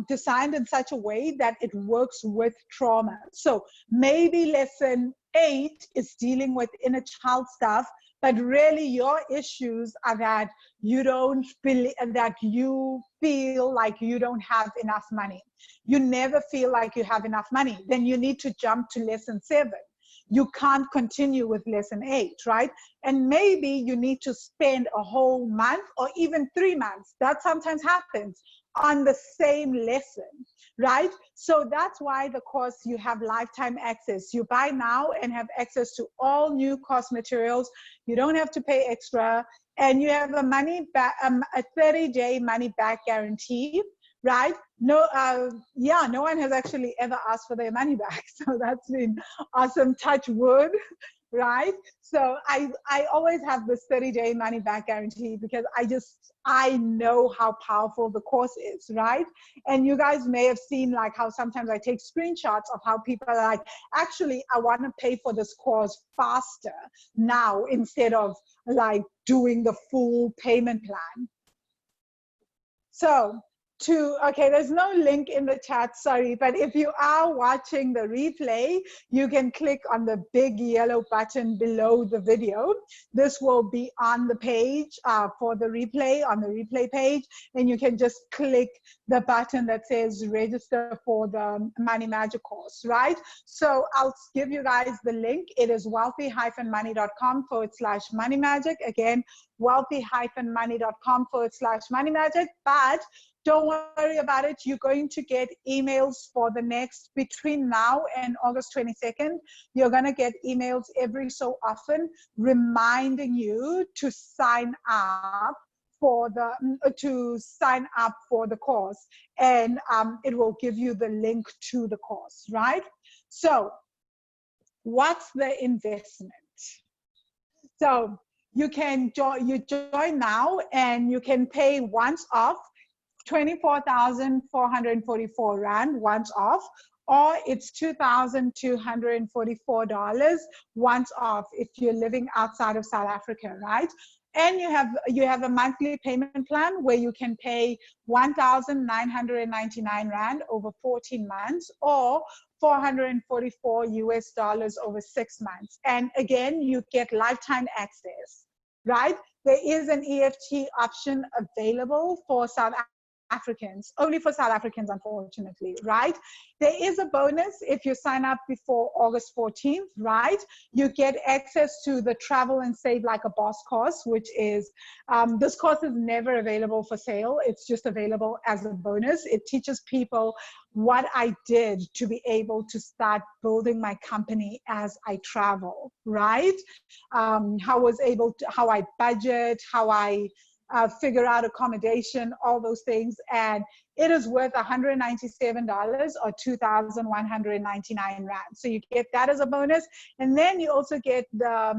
designed in such a way that it works with trauma. So maybe lesson 8 is dealing with inner child stuff, but really your issues are that you don't feel that you feel like you don't have enough money. You never feel like you have enough money. Then you need to jump to lesson 7. You can't continue with lesson 8, right? And maybe you need to spend a whole month or even 3 months. That sometimes happens on the same lesson, right? So that's why the course, you have lifetime access. You buy now and have access to all new course materials. You don't have to pay extra, and you have a 30-day money back guarantee, right? No, no one has actually ever asked for their money back. So that's been awesome, touch wood, right? So I always have this 30-day money back guarantee because I know how powerful the course is, right? And you guys may have seen like how sometimes I take screenshots of how people are like, actually, I want to pay for this course faster now instead of like doing the full payment plan. So okay, there's no link in the chat, sorry, but if you are watching the replay, you can click on the big yellow button below the video. This will be on the page for the replay, on the replay page, and you can just click the button that says register for the Money Magic course, right? So I'll give you guys the link. It is wealthy-money.com/money magic. Again, wealthy-money.com/money magic, but don't worry about it. You're going to get emails for the next, between now and August 22nd, you're going to get emails every so often reminding you to sign up for the course, and it will give you the link to the course, right? So what's the investment? So you can join now, and you can pay once off 24,444 Rand once off, or it's $2,244 once off if you're living outside of South Africa, right? And you have a monthly payment plan where you can pay 1,999 Rand over 14 months, or $444 over 6 months. And again, you get lifetime access, right? There is an EFT option available for South Africans, only for South Africans, unfortunately, right? There is a bonus if you sign up before August 14th, right? You get access to the Travel and Save Like a Boss course, which is, this course is never available for sale. It's just available as a bonus. It teaches people what I did to be able to start building my company as I travel, right? How I budget, how I figure out accommodation, all those things. And it is worth $197 or 2,199 Rand. So you get that as a bonus. And then you also get the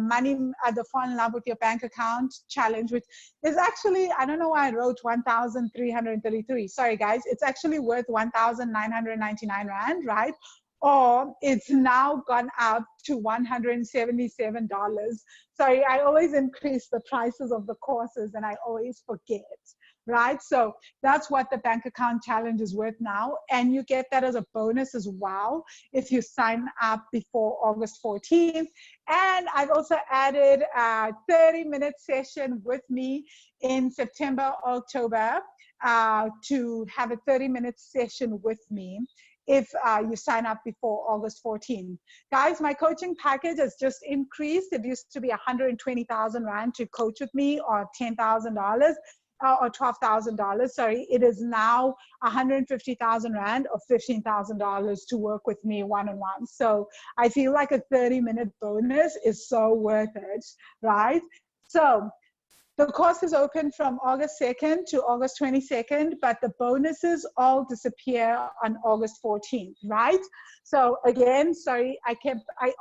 the Fall in Love with Your Bank Account challenge, which is actually, I don't know why I wrote 1,333. Sorry guys, it's actually worth 1,999 Rand, right? Or it's now gone up to $177. Sorry, I always increase the prices of the courses and I always forget, right? So that's what the bank account challenge is worth now. And you get that as a bonus as well if you sign up before August 14th. And I've also added a 30-minute session with me in September, October, to have a 30-minute session with me if you sign up before August 14th. Guys, my coaching package has just increased. It used to be 120,000 Rand to coach with me, or $10,000. or $12,000, sorry, it is now 150,000 Rand or $15,000 to work with me one-on-one. So I feel like a 30-minute bonus is so worth it, right? So the course is open from August 2nd to August 22nd, but the bonuses all disappear on August 14th, right? So again, sorry, I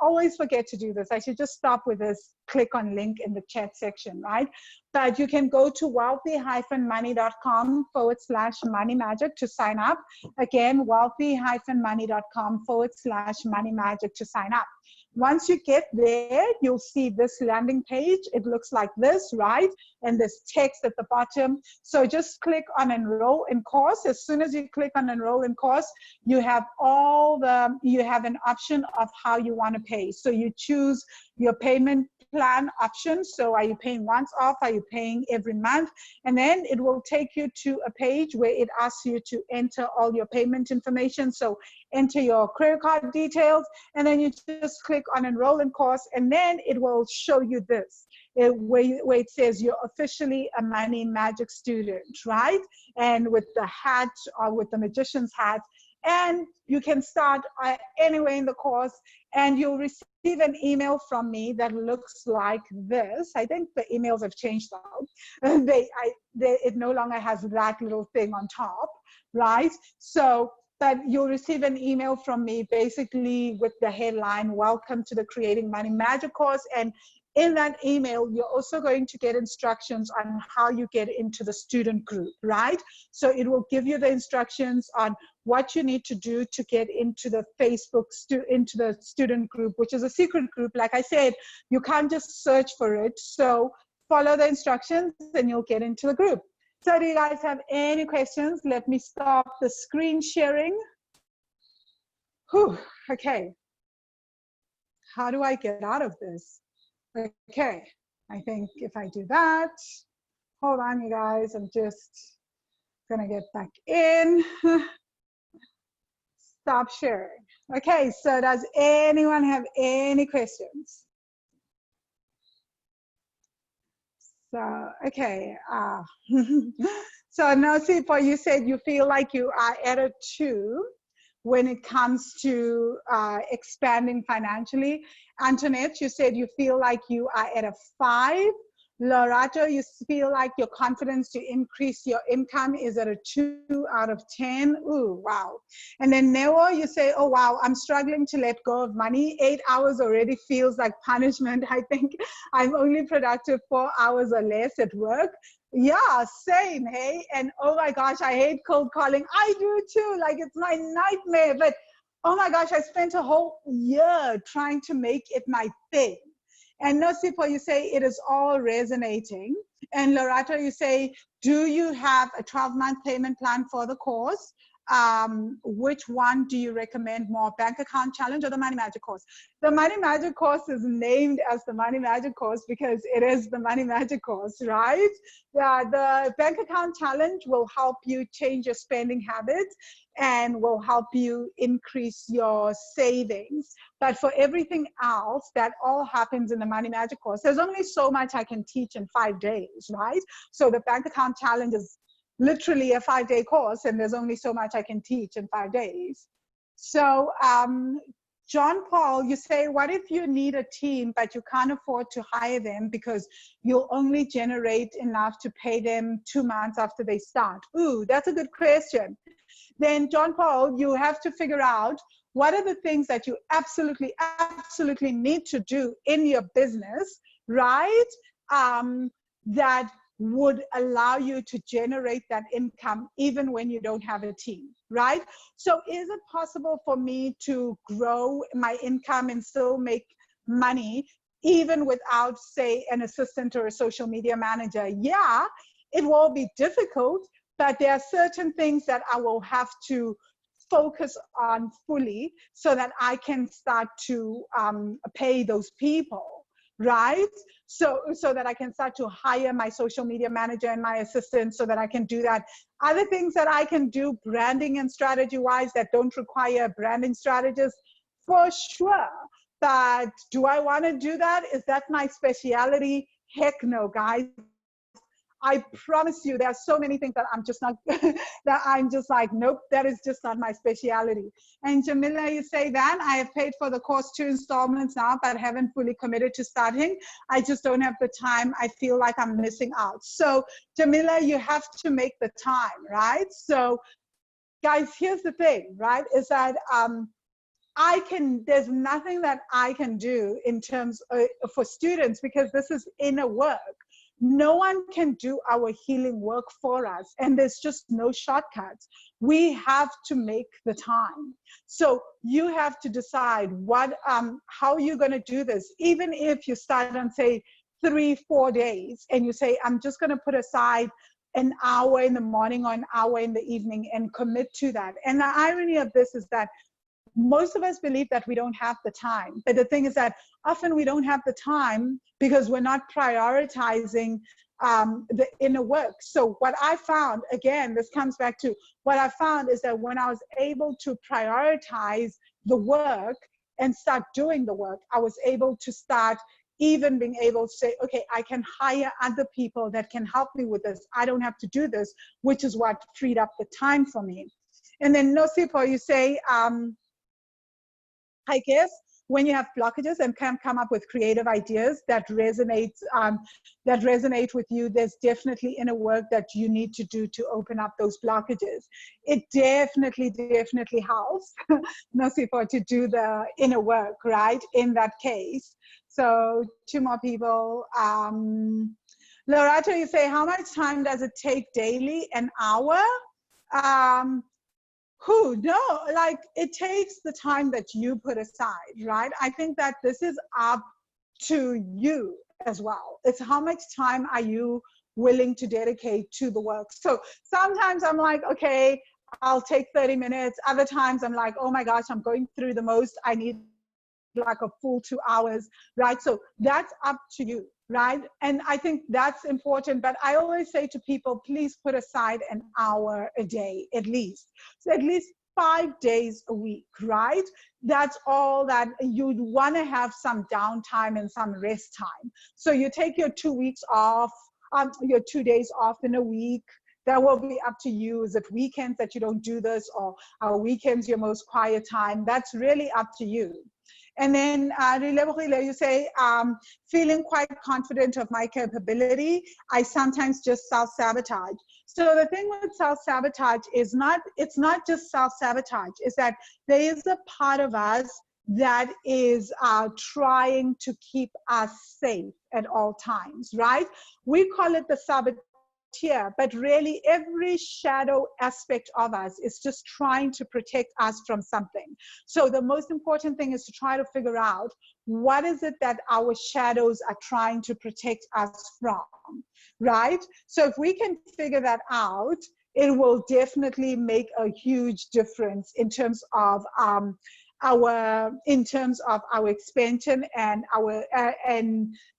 always forget to do this. I should just stop with this click on link in the chat section, right? But you can go to wealthy-money.com/money magic to sign up. Again, wealthy-money.com/money magic to sign up. Once you get there, you'll see this landing page. It looks like this, right? And there's text at the bottom. So just click on enroll in course. As soon as you click on enroll in course, you have an option of how you want to pay. So you choose your payment plan option. So are you paying once off? Are you paying every month? And then it will take you to a page where it asks you to enter all your payment information. So enter your credit card details, and then you just click on enroll in course, and then it will show you this, where it says you're officially a Money Magic student, right? And with the hat or with the magician's hat, and you can start anywhere in the course, and you'll receive an email from me that looks like this. I think the emails have changed now. It no longer has that little thing on top, right? So, but you'll receive an email from me basically with the headline, welcome to the Creating Money Magic course. And in that email, you're also going to get instructions on how you get into the student group, right? So it will give you the instructions on what you need to do to get into the into the student group, which is a secret group. Like I said, you can't just search for it. So follow the instructions and you'll get into the group. So do you guys have any questions? Let me stop the screen sharing. Whew, okay. How do I get out of this? Okay, I think if I do that, hold on you guys, I'm just gonna get back in. Stop sharing. Okay, so does anyone have any questions? So, okay. So Nosipa, you said you feel like you are at a 2 when it comes to expanding financially. Antoinette, you said you feel like you are at a 5. Lorato, you feel like your confidence to increase your income is at a 2 out of 10. Ooh, wow. And then Neo, you say, oh, wow, I'm struggling to let go of money. 8 hours already feels like punishment. I think I'm only productive 4 hours or less at work. Yeah, same, hey? And oh my gosh, I hate cold calling. I do too, like it's my nightmare. But oh my gosh, I spent a whole year trying to make it my thing. And Nosipo, you say it is all resonating. And Lorato, you say, do you have a 12-month payment plan for the course? Which one do you recommend more, Bank Account Challenge or the Money Magic course? The Money Magic course is named as the Money Magic course because it is the Money Magic course, right? The Bank Account Challenge will help you change your spending habits and will help you increase your savings. But for everything else, that all happens in the Money Magic course. There's only so much I can teach in 5 days, right? So the Bank Account Challenge is literally a 5-day course, and there's only so much I can teach in 5 days. So John Paul, you say, what if you need a team, but you can't afford to hire them because you'll only generate enough to pay them 2 months after they start? Ooh, that's a good question. Then John Paul, you have to figure out what are the things that you absolutely need to do in your business, right? That would allow you to generate that income even when you don't have a team, right? So is it possible for me to grow my income and still make money even without, say, an assistant or a social media manager? Yeah, it will be difficult, but there are certain things that I will have to focus on fully so that I can start to pay those people, right? So that I can start to hire my social media manager and my assistant so that I can do that. Other things that I can do branding and strategy wise that don't require a branding strategist, for sure. But do I want to do that? Is that my specialty? Heck no, guys. I promise you, there are so many things that I'm just not, that I'm just like, nope, that is just not my speciality. And Jamila, you say, Van, I have paid for the course 2 installments now, but haven't fully committed to starting. I just don't have the time. I feel like I'm missing out. So Jamila, you have to make the time, right? So guys, here's the thing, right? Is that there's nothing that I can do in terms for students, because this is inner work. No one can do our healing work for us, and there's just no shortcuts. We have to make the time. So you have to decide how you're going to do this. Even if you start on, say, 3-4 days, and you say, I'm just going to put aside an hour in the morning or an hour in the evening and commit to that. And the irony of this is that most of us believe that we don't have the time. But the thing is that often we don't have the time because we're not prioritizing the inner work. So what I found, again, this comes back to what I found, is that when I was able to prioritize the work and start doing the work, I was able to start even being able to say, okay, I can hire other people that can help me with this. I don't have to do this, which is what freed up the time for me. And then Nosipo, you say, I guess when you have blockages and can come up with creative ideas that resonate with you, there's definitely inner work that you need to do to open up those blockages. It definitely helps, Nasifa, to do the inner work, right, in that case. So 2 more people. Lorato, you say, how much time does it take daily? An hour? No, like, it takes the time that you put aside, right? I think that this is up to you as well. It's how much time are you willing to dedicate to the work. So sometimes I'm like, okay, I'll take 30 minutes. Other times I'm like, oh my gosh, I'm going through the most. I need like a full 2 hours, right? So that's up to you, right? And I think that's important. But I always say to people, please put aside an hour a day, at least. So at least 5 days a week, right? That's all that you'd want to have, some downtime and some rest time. So you take your 2 weeks off, your 2 days off in a week. That will be up to you. Is it weekends that you don't do this, or are weekends your most quiet time? That's really up to you. And then you say, feeling quite confident of my capability, I sometimes just self-sabotage. So the thing with self-sabotage is it's not just self-sabotage, is that there is a part of us that is trying to keep us safe at all times, right? We call it the saboteur, but really every shadow aspect of us is just trying to protect us from something. So the most important thing is to try to figure out, what is it that our shadows are trying to protect us from, right? So if we can figure that out, it will definitely make a huge difference in terms of our expansion and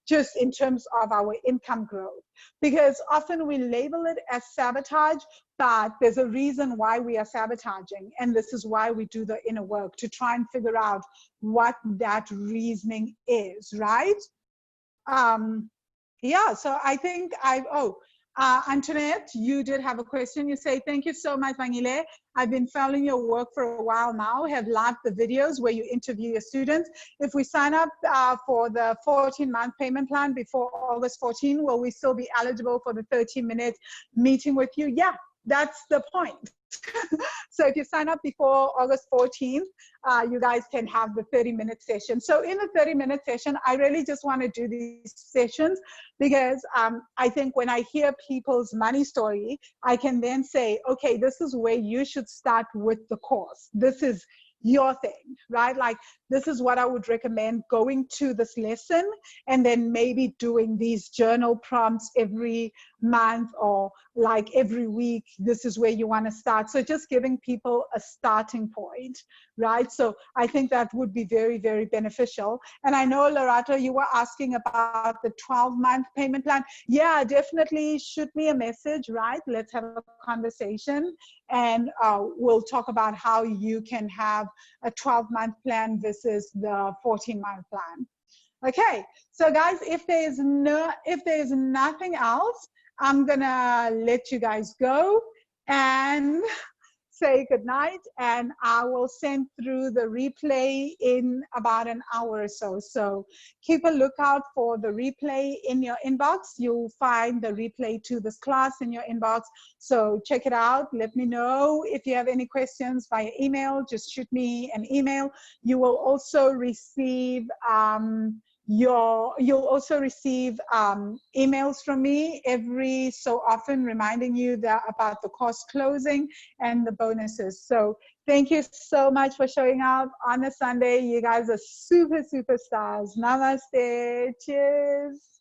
just in terms of our income growth. Because often we label it as sabotage, but there's a reason why we are sabotaging. And this is why we do the inner work, to try and figure out what that reasoning is, right? Yeah, so I think Antoinette, you did have a question. You say, thank you so much, Vangile. I've been following your work for a while now, have loved the videos where you interview your students. If we sign up for the 14-month payment plan before August 14, will we still be eligible for the 30-minute meeting with you? Yeah, that's the point. So if you sign up before August 14th, you guys can have the 30-minute session. So in the 30-minute session, I really just want to do these sessions because I think when I hear people's money story, I can then say, okay, this is where you should start with the course. This is your thing, right? Like, this is what I would recommend, going to this lesson and then maybe doing these journal prompts every month or like every week. This is where you want to start. So just giving people a starting point, right? So I think that would be very, very beneficial. And I know, Lorato, you were asking about the 12-month payment plan. Yeah, definitely shoot me a message, right? Let's have a conversation and we'll talk about how you can have a 12-month plan versus the 14-month plan. Okay, so guys, if there is nothing else, I'm gonna let you guys go and say goodnight, and I will send through the replay in about an hour or so. So keep a lookout for the replay in your inbox. You'll find the replay to this class in your inbox. So check it out. Let me know if you have any questions via email. Just shoot me an email. You will also receive you'll also receive emails from me every so often reminding you that about the course closing and the bonuses. So thank you so much for showing up on a Sunday. You guys are super, super stars. Namaste. Cheers.